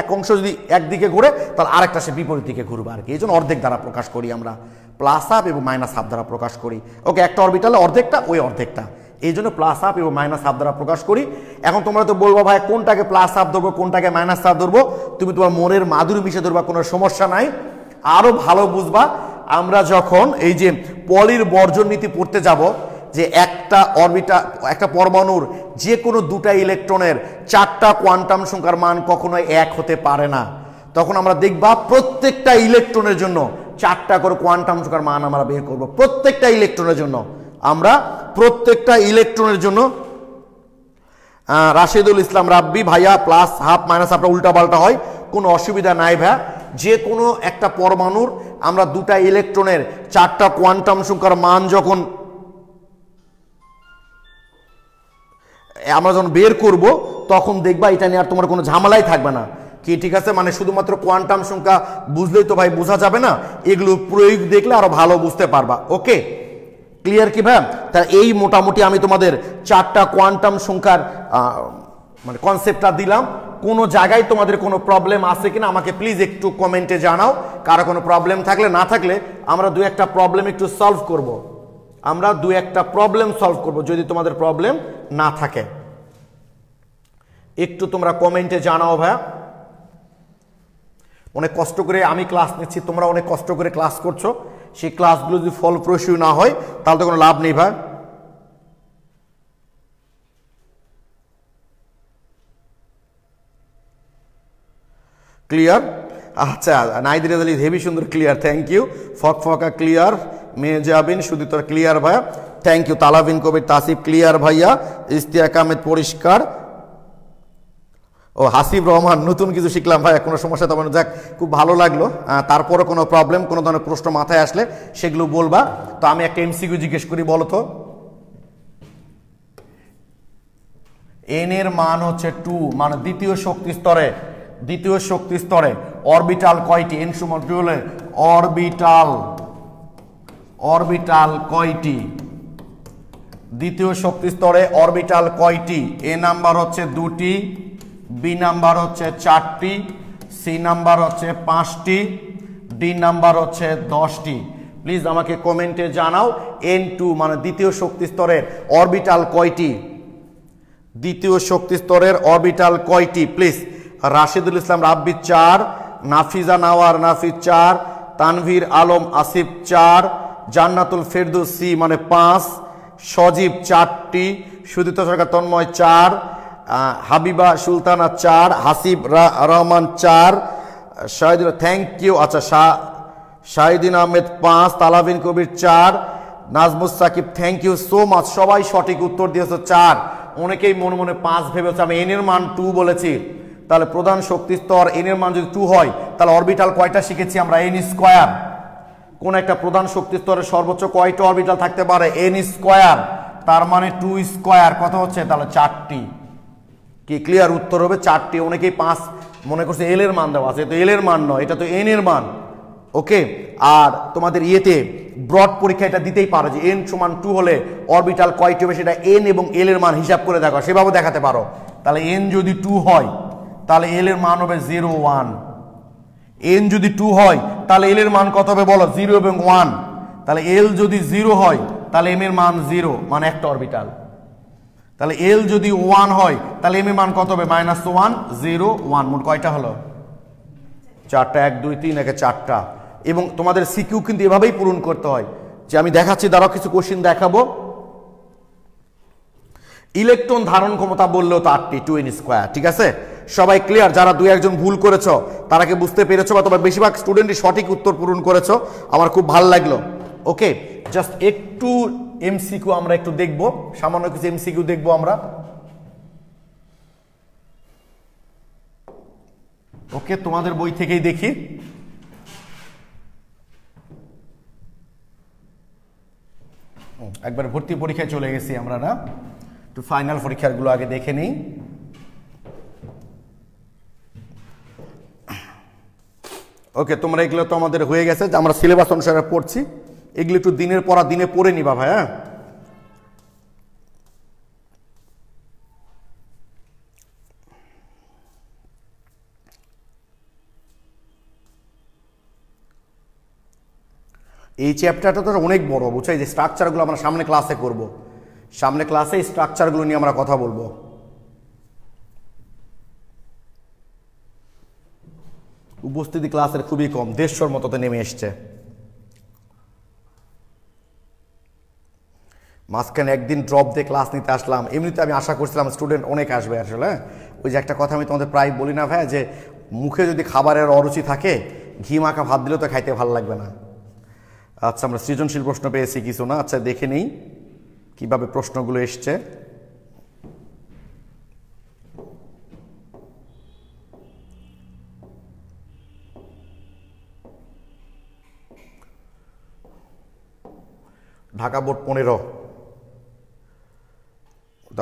এক অংশ যদি একদিকে ঘুরে তাহলে আরেকটা সে বিপরীত দিকে ঘুরবে আর কি। এই জন্য অর্ধেক দ্বারা প্রকাশ করি আমরা, প্লাস হাফ এবং মাইনাস হাফ দ্বারা প্রকাশ করি। ওকে, একটা অরবিটালে অর্ধেকটা, ওই অর্ধেকটা, এই জন্য প্লাস হাফ এবং মাইনাস হাফ দ্বারা প্রকাশ করি। এখন তোমরা তো বলবো ভাই কোনটাকে প্লাস হাফ ধরবো কোনটাকে মাইনাস হাফ ধরবো? তুমি তোমার মনের মাধুরী মিশে ধরবা, কোনো সমস্যা নাই। আরো ভালো বুঝবা আমরা যখন এই যে পলির বর্জন নীতি পড়তে যাব, যে একটা অরবিটাল, একটা পরমাণুর যে কোনো 2টা ইলেকট্রনের 4টা কোয়ান্টাম সংখ্যার মান কখনোই এক হতে পারে না। তখন আমরা দেখবা প্রত্যেকটা ইলেকট্রনের জন্য 4টা করে কোয়ান্টাম সংখ্যার মান আমরা বের করব। প্রত্যেকটা ইলেকট্রনের জন্য আমরা, প্রত্যেকটা ইলেকট্রনের জন্য। রাশেদুল ইসলাম রাব্বি, ভাইয়া প্লাস হাফ মাইনাস হাফটা উল্টা পাল্টা হয়, কোনো অসুবিধা নাই ভাইয়া। যে কোনো একটা পরমাণুর আমরা 2টা ইলেকট্রনের 4টা কোয়ান্টাম সংখ্যার মান যখন আমরা যখন বের করব তখন দেখবা এটা নিয়ে আর তোমার কোনো ঝামেলাই থাকবে না কি, ঠিক আছে? মানে শুধুমাত্র কোয়ান্টাম সংখ্যা বুঝলেই তো ভাই বোঝা যাবে না, এগুলো প্রয়োগ দেখলে আরো ভালো বুঝতে পারবা। ওকে, ক্লিয়ার কি ভাই? তা এই মোটামুটি আমি তোমাদের 4টা কোয়ান্টাম সংখ্যার মানে কনসেপ্টটা দিলাম। কোনো জায়গায় তোমাদের কোনো প্রবলেম আছে কিনা আমাকে প্লিজ একটু কমেন্টে জানাও। কারো কোনো প্রবলেম থাকলে, না থাকলে আমরা 2-1টা প্রবলেম একটু সলভ করব। আমরা 2-1টা প্রবলেম সলভ করব যদি তোমাদের প্রবলেম না থাকে। একটু তোমরা কমেন্টে জানাও ভাইয়া। অনেক কষ্ট করে আমি ক্লাস নিচ্ছি, তোমরা অনেক কষ্ট করে ক্লাস করছো, সেই ক্লাসগুলো যদি ফলপ্রসূ না হয় তাহলে তো কোনো লাভ নেই ভাই। ক্লিয়ার? আচ্ছা, নাইদির আলী হেভি সুন্দর ক্লিয়ার, থ্যাংক ইউ। ফকফকা ক্লিয়ার, মেজাবিন সুদীপ্তর ক্লিয়ার ভাইয়া, thank you. Talabin Kabir Tasif clear ভাইয়া, ইস্তিয়াক আহমেদ পরিষ্কার। ও হাসিব রহমান, নতুন কিছু শিখলাম ভাইয়া, কোনো সমস্যা তেমন, যাক খুব ভালো লাগলো। তারপরে কোনো প্রবলেম, কোনো ধরনের প্রশ্ন মাথায় আসলে সেগুলো বলবা। তো আমি একটা এমসিকিউ জিজ্ঞেস করি, বলো তো এন এর মান হচ্ছে 2, মানে দ্বিতীয় শক্তি স্তরে অরবিটাল কয়টি? এন সমান 2 হলে অরবিটাল কয়টি? দ্বিতীয় শক্তি স্তরে অরবিটাল কয়টি? এ নাম্বার হচ্ছে 2টি, বি নাম্বার হচ্ছে 4টি, সি নাম্বার হচ্ছে 5টি, ডি নাম্বার হচ্ছে 10টি। প্লিজ আমাকে কমেন্টে জানাও N2 মানে দ্বিতীয় শক্তি স্তরের অরবিটাল কয়টি? দ্বিতীয় শক্তি স্তরের অরবিটাল কয়টি? প্লিজ। রাশিদুল ইসলাম রাব্বি 4, নাফিজা নাওয়ার নাফিজ 4, তানভীর আলম আসিফ 4, জান্নাতুল ফেরদৌস সি মানে 5, সজীব 4টি, সুদিত সরকার তন্ময় 4, হাবিবা সুলতানা 4, হাসিব রহমান 4, শাহিদুল থ্যাংক ইউ। আচ্ছা Shahidin Ahmed 5, Talabin Kabir 4, Nazmus Sakib thank you so much. সবাই সঠিক উত্তর দিয়েছে 4। অনেকেই মনে মনে 5 ভেবেছে, আমি এন এর মান 2 বলেছি। তাহলে প্রধান শক্তি স্তর এন এর মান যদি 2 হয় তাহলে অরবিটাল কয়টা শিখেছি আমরা? N square. কোন একটা প্রধান শক্তি স্তরের সর্বোচ্চ কয়টা অরবিটাল থাকতে পারে? এন স্কয়ার, তার মানে 2 স্কয়ার কত হচ্ছে? তাহলে 4টি। কি ক্লিয়ার? উত্তর হবে 4টি। অনেকেই 5 মনে করছে এল এর মান দেওয়া আছে, তো এল এর মান নয়, এটা তো এন এর মান। ওকে, আর তোমাদের ইয়েতে ব্রড পরীক্ষা এটা দিতেই পারো যে এন সমান 2 হলে অরবিটাল কয়টি হবে সেটা এন এবং এল এর মান হিসাব করে দেখো, সেভাবে দেখাতে পারো। তাহলে এন যদি 2 হয় তাহলে এল এর মান হবে 0 1। এন যদি 2 হয় তাহলে এল এর মান কত হবে বলো? 0 এবং 1। তাহলে এল যদি 0 হয় তাহলে এম এর মান 0, মানে একটা অরবিটাল। তাহলে এল যদি 1 হয় তাহলে এম এর মান কত হবে? -1 0 1। মোট কয়টা হলো? 4টা। 1 2 3 একে 4টা। এবং তোমাদের সিকিউ কিন্তু এভাবেই পূরণ করতে হয়, যে আমি দেখাচ্ছি, দাঁড়াও কিছু কোশ্চেন দেখাবো। ইলেকট্রন ধারণ ক্ষমতা বললেও তো 8টি, 2n স্কয়ার। ঠিক আছে, সবাই ক্লিয়ার? যারা 2-1জন ভুল করেছো তারা কি বুঝতে পেরেছো, বা তোমার বেশিরভাগ স্টুডেন্টই সঠিক উত্তর পূরণ করেছো, আমার খুব ভালো লাগলো। ওকে, জাস্ট একটু এমসিকিউ আমরা একটু দেখবো, সামান্য কিছু এমসিকিউ দেখবো আমরা। ওকে, তোমাদের বই থেকেই দেখি। একবার ভর্তি পরীক্ষায় চলে গেছি আমরা, না? একটু ফাইনাল পরীক্ষাগুলো আগে দেখে নিই। ওকে, তোমরা এগুলো তো আমাদের হয়ে গেছে, আমরা সিলেবাস অনুসারে পড়ছি। এগুলো একটু দিনের পড়া দিনে পড়ে নিবা ভাই। হ্যাঁ, এই চ্যাপ্টারটা তো অনেক বড়, বুঝছো? এই যে স্ট্রাকচারগুলো আমরা সামনে ক্লাসে করব, সামনে ক্লাসে এই স্ট্রাকচারগুলো নিয়ে আমরা কথা বলবো। উপস্থিতি ক্লাসের খুবই কম, 150 মতোতে নেমে এসছে। মাঝখানে একদিন ড্রপ দিয়ে ক্লাস নিতে আসলাম। এমনিতে আমি আশা করছিলাম স্টুডেন্ট অনেক আসবে আসলে। ওই যে একটা কথা আমি তোমাদের প্রায় বলি না ভাই, যে মুখে যদি খাবারের অরুচি থাকে, ঘি মাখা ভাত দিলেও তো খাইতে ভালো লাগবে না। আচ্ছা, আমরা সৃজনশীল প্রশ্ন পেয়েছি কিছু, না? আচ্ছা, দেখে নেই কিভাবে প্রশ্নগুলো এসছে। ঢাকা বোর্ড 15।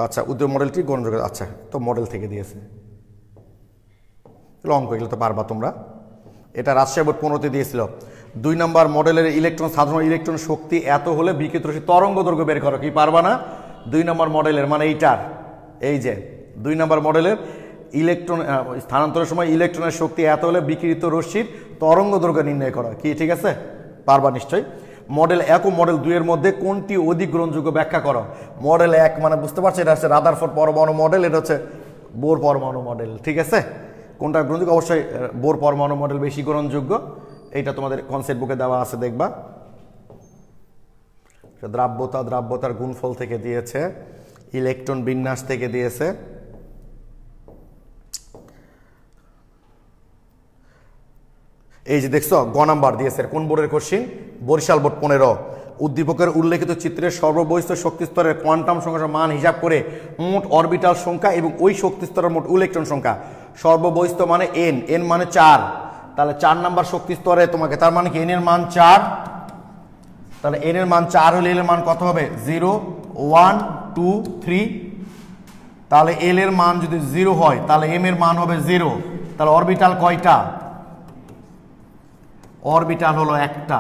আচ্ছা, উদ্যোগ মডেলটি গ্রহণযোগ্য। আচ্ছা, তো মডেল থেকে দিয়েছে, অঙ্ক এগুলো তো পারবা তোমরা। এটা রাজশাহী বোর্ড 15তে দিয়েছিল। 2 নম্বর মডেলের ইলেকট্রন, সাধারণ ইলেকট্রন শক্তি এত হলে বিকিরিত রশ্মি তরঙ্গ দৈর্ঘ্য বের করো। কি পারবা না? 2 নম্বর মডেলের মানে এইটার, এই যে 2 নম্বর মডেলের ইলেকট্রন স্থানান্তরের সময় ইলেকট্রনের শক্তি এত হলে বিকিরিত রশ্মির তরঙ্গ দৈর্ঘ্য নির্ণয় করো। কি ঠিক আছে? পারবা নিশ্চয়ই। মডেল 1 ও মডেল 2 এর মধ্যে কোনটি অধিক গ্রহণযোগ্য ব্যাখ্যা করো। মডেল 1 মানে বুঝতে পারছো, এটা হচ্ছে রাদারফোর্ড পরমাণু মডেল, এটা হচ্ছে বোর পরমাণু মডেল। ঠিক আছে, কোনটা গ্রহণযোগ্য? অবশ্যই বোর পরমাণু মডেল বেশি গ্রহণযোগ্য। এইটা তোমাদের কনসেপ্ট বুকে দেওয়া আছে, দেখবা। দ্রাব্যতার গুণফল থেকে দিয়েছে, ইলেকট্রন বিন্যাস থেকে দিয়েছে। এই যে দেখছো, গ নাম্বার দিয়েছে। কোন বোর্ডের কোশ্চিন? বরিশাল বোর্ড 15। উদ্দীপকের উল্লেখিত চিত্রের সর্ববহিষ্ঠ শক্তি স্তরের কোয়ান্টাম সংখ্যার মান হিসাব করে মোট অরবিটাল সংখ্যা এবং ওই শক্তি স্তরের মোট ইলেকট্রন সংখ্যা। সর্ববহিষ্ঠ মানে এন, এন মানে 4। তাহলে 4 নাম্বার শক্তি স্তরে তোমাকে, তার মানে কি এন এর মান 4। তাহলে এন এর মান 4 হলে এল এর মান কত হবে? 0 1 2 3। তাহলে এল এর মান যদি 0 হয় তাহলে এম এর মান হবে 0। তাহলে অরবিটাল কয়টা? অরবিটাল হলো একটা।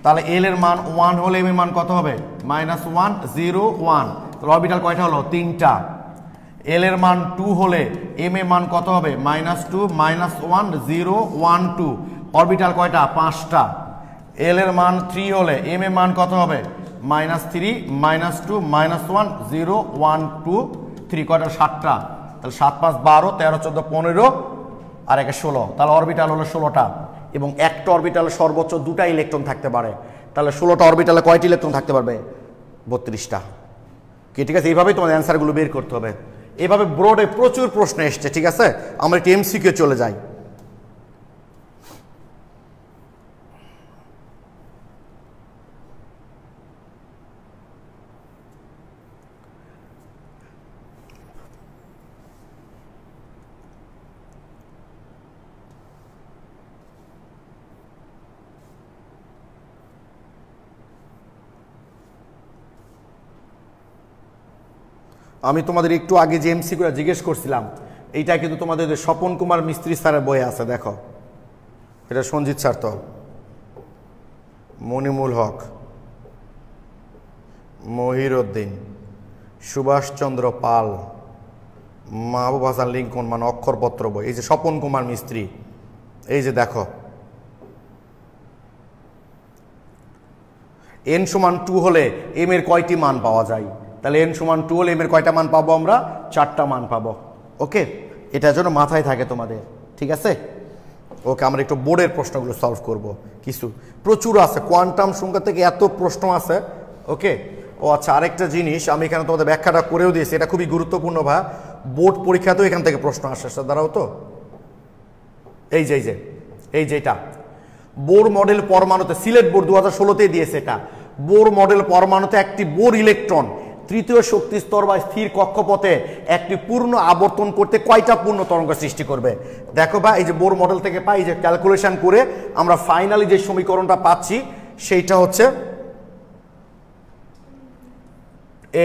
তাহলে এল এর মান 1 হলে এম এর মান কত হবে -1 0 1 তাহলে অরবিটাল কয়টা হলো 3টা এল এর মান 2 হলে এম এর মান কত হবে -2 -1 0 1 2 অরবিটাল কয়টা 5টা এল এর মান 3 হলে এম এর মান কত হবে -3 -2 -1 0 1 2 3 কয়টা 7টা তাহলে 7 5 12 13 14 15 আর একে 16 তাহলে অরবিটাল হলো 16টা এবং একটা অরবিটালে সর্বোচ্চ 2টা ইলেকট্রন থাকতে পারে তাহলে 16টা অরবিটালে কয়টি ইলেকট্রন থাকতে পারবে 32টা কি ঠিক আছে এইভাবেই তোমাদের অ্যান্সারগুলো বের করতে হবে এইভাবে ব্রডে প্রচুর প্রশ্ন এসছে ঠিক আছে আমরা একটু এমসিকিউ চলে যাই আমি তোমাদের একটু আগে যে এমসিকিউটা জিজ্ঞেস করছিলাম এইটা কিন্তু তোমাদের স্বপন কুমার মিস্ত্রি স্যারের বইয়ে আছে দেখো এটা সঞ্জিত স্যার তো মনিমুল হক মহিরউদ্দিন সুভাষচন্দ্র পাল মাহবুব হাসান লিঙ্কন মানে অক্ষরপত্র বই এই যে স্বপন কুমার মিস্ত্রি এই যে দেখো n সমান 2 হলে m এর কয়টি মান পাওয়া যায় তাহলে n সমান 2 হলে m এর কয়টা মান পাবো আমরা 4টা মান পাবো ওকে এটার জন্য মাথায় থাকে তোমাদের ঠিক আছে ওকে আমরা একটু বোর্ডের প্রশ্নগুলো সলভ করব কিছু প্রচুর আছে কোয়ান্টাম সংখ্যা থেকে এত প্রশ্ন আছে ওকে ও আচ্ছা আরেকটা জিনিস আমি এখানে তোমাদের ব্যাখ্যাটা করেও দিয়েছি এটা খুবই গুরুত্বপূর্ণ ভাই বোর্ড পরীক্ষাতেও এখান থেকে প্রশ্ন আসে দাঁড়াও তো এই যেটা বোর মডেল পরমাণুতে সিলেট বোর্ড 2016-তে দিয়েছে এটা বোর মডেল পরমাণুতে একটি বোর ইলেকট্রন তৃতীয় শক্তি স্তর বা স্থির কক্ষপথে একটি পূর্ণ আবর্তন করতে কয়টা পূর্ণ তরঙ্গ সৃষ্টি করবে দেখো ভাই এই যে বোর মডেল থেকে পাই যে ক্যালকুলেশন করে আমরা ফাইনালি যে সমীকরণটা পাচ্ছি সেইটা হচ্ছে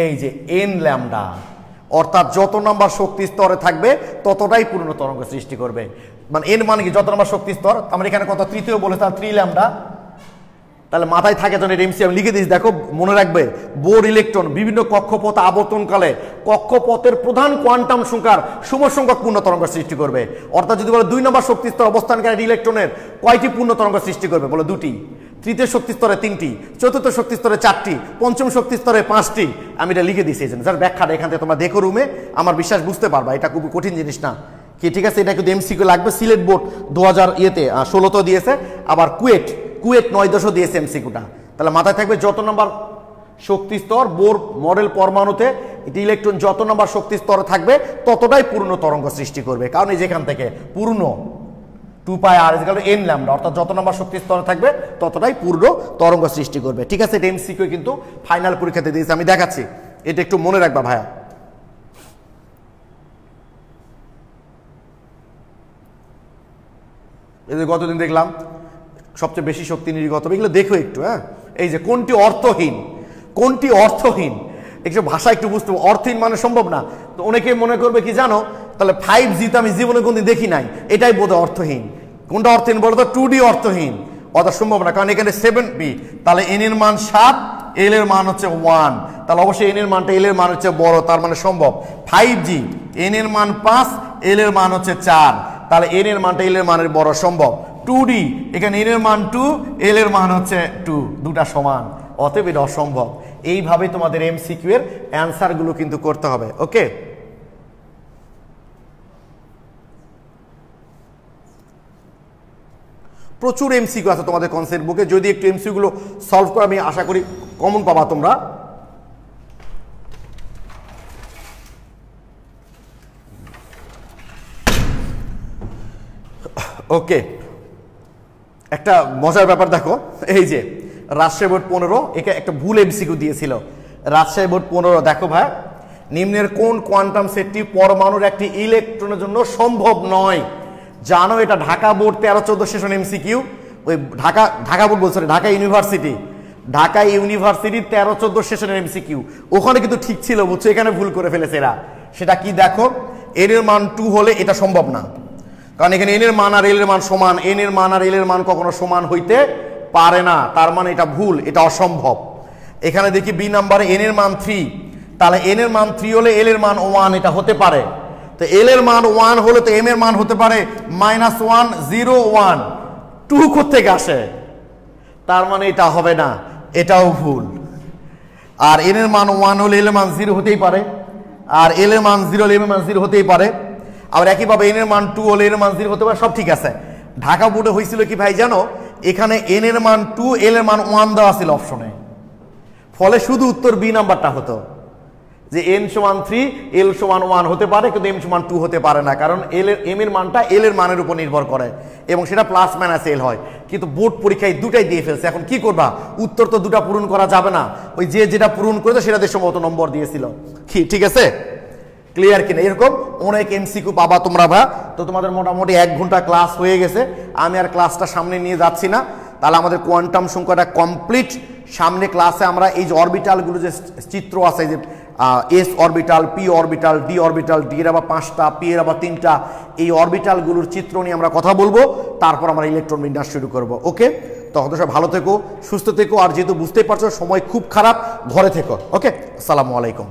এই যে n ল্যামডা অর্থাৎ যত নম্বর শক্তি স্তরে থাকবে ততটাই পূর্ণ তরঙ্গ সৃষ্টি করবে মানে n মানে কি যত নম্বর শক্তি স্তর আমরা এখানে কত তৃতীয় বলে তার 3 ল্যামডা তাহলে মাথায় থাকে যখন এমসি আমি লিখে দিয়েছি দেখো মনে রাখবে বোর ইলেকট্রন বিভিন্ন কক্ষপথ আবর্তনকালে কক্ষপথের প্রধান কোয়ান্টাম সংখ্যার সমসংখ্যক পূর্ণ তরঙ্গ সৃষ্টি করবে অর্থাৎ যদি বলে 2 নম্বর শক্তি স্তর অবস্থানকারী ইলেকট্রনের কয়টি পূর্ণ তরঙ্গ সৃষ্টি করবে বলে 2টি তৃতীয় শক্তি স্তরে 3টি চতুর্থ শক্তি স্তরে 4টি পঞ্চম শক্তি স্তরে 5টি আমি এটা লিখে দিয়েছি এজন্য স্যার ব্যাখ্যাটা এখান থেকে তোমরা দেখো রুমে আমার বিশ্বাস বুঝতে পারবা এটা খুব কঠিন জিনিস না কি ঠিক আছে এটা কিন্তু এমসিকিউ লাগবে সিলেট বোর্ড 2016 দিয়েছে আবার কুয়েট 9 দিয়েছে এমসিকিউটা তাহলে মাথায় থাকবে যত নম্বর শক্তি স্তর বোর মডেল পরমাণুতে এটি ইলেকট্রন যত নম্বর শক্তি স্তরে থাকবে ততটাই পূর্ণ তরঙ্গ সৃষ্টি করবে কারণ এই যেখান থেকে পূর্ণ 2 পাই r n ল্যামডা অর্থাৎ যত নম্বর শক্তি স্তরে থাকবে ততটাই পূর্ণ তরঙ্গ সৃষ্টি করবে ঠিক আছে এটা এমসিকিউ কিন্তু ফাইনাল পরীক্ষাতে দিয়েছে আমি দেখাচ্ছি এটা একটু মনে রাখবা ভাইয়া এই যে গতদিন দেখলাম সবচেয়ে বেশি শক্তি নির্গত এগুলো দেখো একটু হ্যাঁ এই যে কোনটি অর্থহীন একটু ভাষা একটু বুঝতে অর্থহীন মানে সম্ভব না তো অনেকে মনে করবে কি জানো তাহলে 5G তো আমি জীবনে কোনদিন দেখি নাই এটাই বোধ অর্থহীন কোনটা অর্থহীন বলো তো 2D অর্থহীন অর্থাৎ সম্ভব না কারণ এখানে 7B তাহলে n এর মান 7 l এর মান হচ্ছে 1 তাহলে অবশ্যই n এর মানটা l এর মান হচ্ছে বড় তার মানে সম্ভব 5G n এর মান 5 l এর মান হচ্ছে 4 তাহলে n এর মানটা l এর মানের বড় সম্ভব 2D এখানে n এর মান 2 l এর মান হচ্ছে 2 দুটা সমান অতএব এটা অসম্ভব এইভাবে তোমাদের এমসিকিউ এর অ্যানসার গুলো কিন্তু করতে হবে ওকে প্রচুর এমসিকিউ আছে তোমাদের কনসেপ্ট বুকে যদি একটু এমসিকিউ গুলো সলভ করে আমি আশা করি কমন পাবা তোমরা ওকে একটা মজার ব্যাপার দেখো এই যে রাজশাহী বোর্ড 15 একে একটা ভুল এমসিকিউ দিয়েছিল রাজশাহী বোর্ড 15 দেখো ভাই নিম্নের কোন কোয়ান্টাম সেটটি পরমাণুর একটি ইলেকট্রনের জন্য সম্ভব নয় জানো এটা ঢাকা বোর্ড 13-14 সেশন এমসিকিউ ওই ঢাকা বোর্ড বলছে ঢাকা ইউনিভার্সিটি 13-14 সেশনের এমসিকিউ ওখানে কিন্তু ঠিক ছিল বুঝছো এখানে ভুল করে ফেলেছে এরা সেটা কি দেখো n এর মান 2 হলে এটা সম্ভব না কারণ এখানে n এর মান আর l এর মান সমান n এর মান আর l এর মান কখনো সমান হইতে পারে না, তার মানে এটা ভুল, এটা অসম্ভব। এখানে দেখি বি নাম্বারে এন এর মান 3, তাহলে এন এর মান 3 হলে এল এর মান 1, এটা হতে পারে। তো এল এর মান 1 হলে তো এম এর মান হতে পারে -1 0 1, 2 কোত্থেকে আসে, তার মানে এটা হবে না, এটাও ভুল। আর এন এর মান 1 হলে এল এর মান 0 হতেই পারে, আর এল এর মান 0 হলে এম এর মান 0 হতেই পারে। আবার একইভাবে এন এর মান 2 হলে এর মান 0 হতে পারে, সব ঠিক আছে। ঢাকা বোর্ডে হয়েছিল কি ভাই জানো, এখানে এন এর মান 2 এল এর মান 1 দেওয়া ছিল অপশনে, ফলে শুধু উত্তর বি নাম্বারটা হতো যে n সমান 3 l সমান 1 হতে পারে, কিন্তু m সমান 2 হতে পারে না, কারণ m এর মানটা l এর মানের উপর নির্ভর করে এবং সেটা প্লাস মাইনাস l হয়। কিন্তু বোর্ড পরীক্ষায় দুটাই দিয়ে ফেলছে, এখন কি করবা, উত্তর তো দুটা পূরণ করা যাবে না, ওই যে যেটা পূরণ করেছে সেটা দিয়ে সম্ভবত নম্বর দিয়েছিল কি, ঠিক আছে? ক্লিয়ার কিনা? এরকম অনেক এমসিকিউ পাবা তোমরা ভা। তো তোমাদের মোটামুটি 1 ঘন্টা ক্লাস হয়ে গেছে, আমি আর ক্লাসটা সামনে নিয়ে যাচ্ছি না, তাহলে আমাদের কোয়ান্টাম সংখ্যাটা কমপ্লিট। সামনে ক্লাসে আমরা এই যে অরবিটালগুলো যে চিত্র আছে, যে S orbital, P orbital, D orbital, D এর আবার 5টা, পি এর আবার 3টা, এই অরবিটালগুলোর চিত্র নিয়ে আমরা কথা বলবো, তারপর আমরা ইলেকট্রন বিন্যাস শুরু করব। ওকে, তখন তো সব ভালো থেকো, সুস্থ থেকো, আর যেহেতু বুঝতেই পারছো সময় খুব খারাপ, ঘরে থেকো। ওকে, আসসালামু আলাইকুম।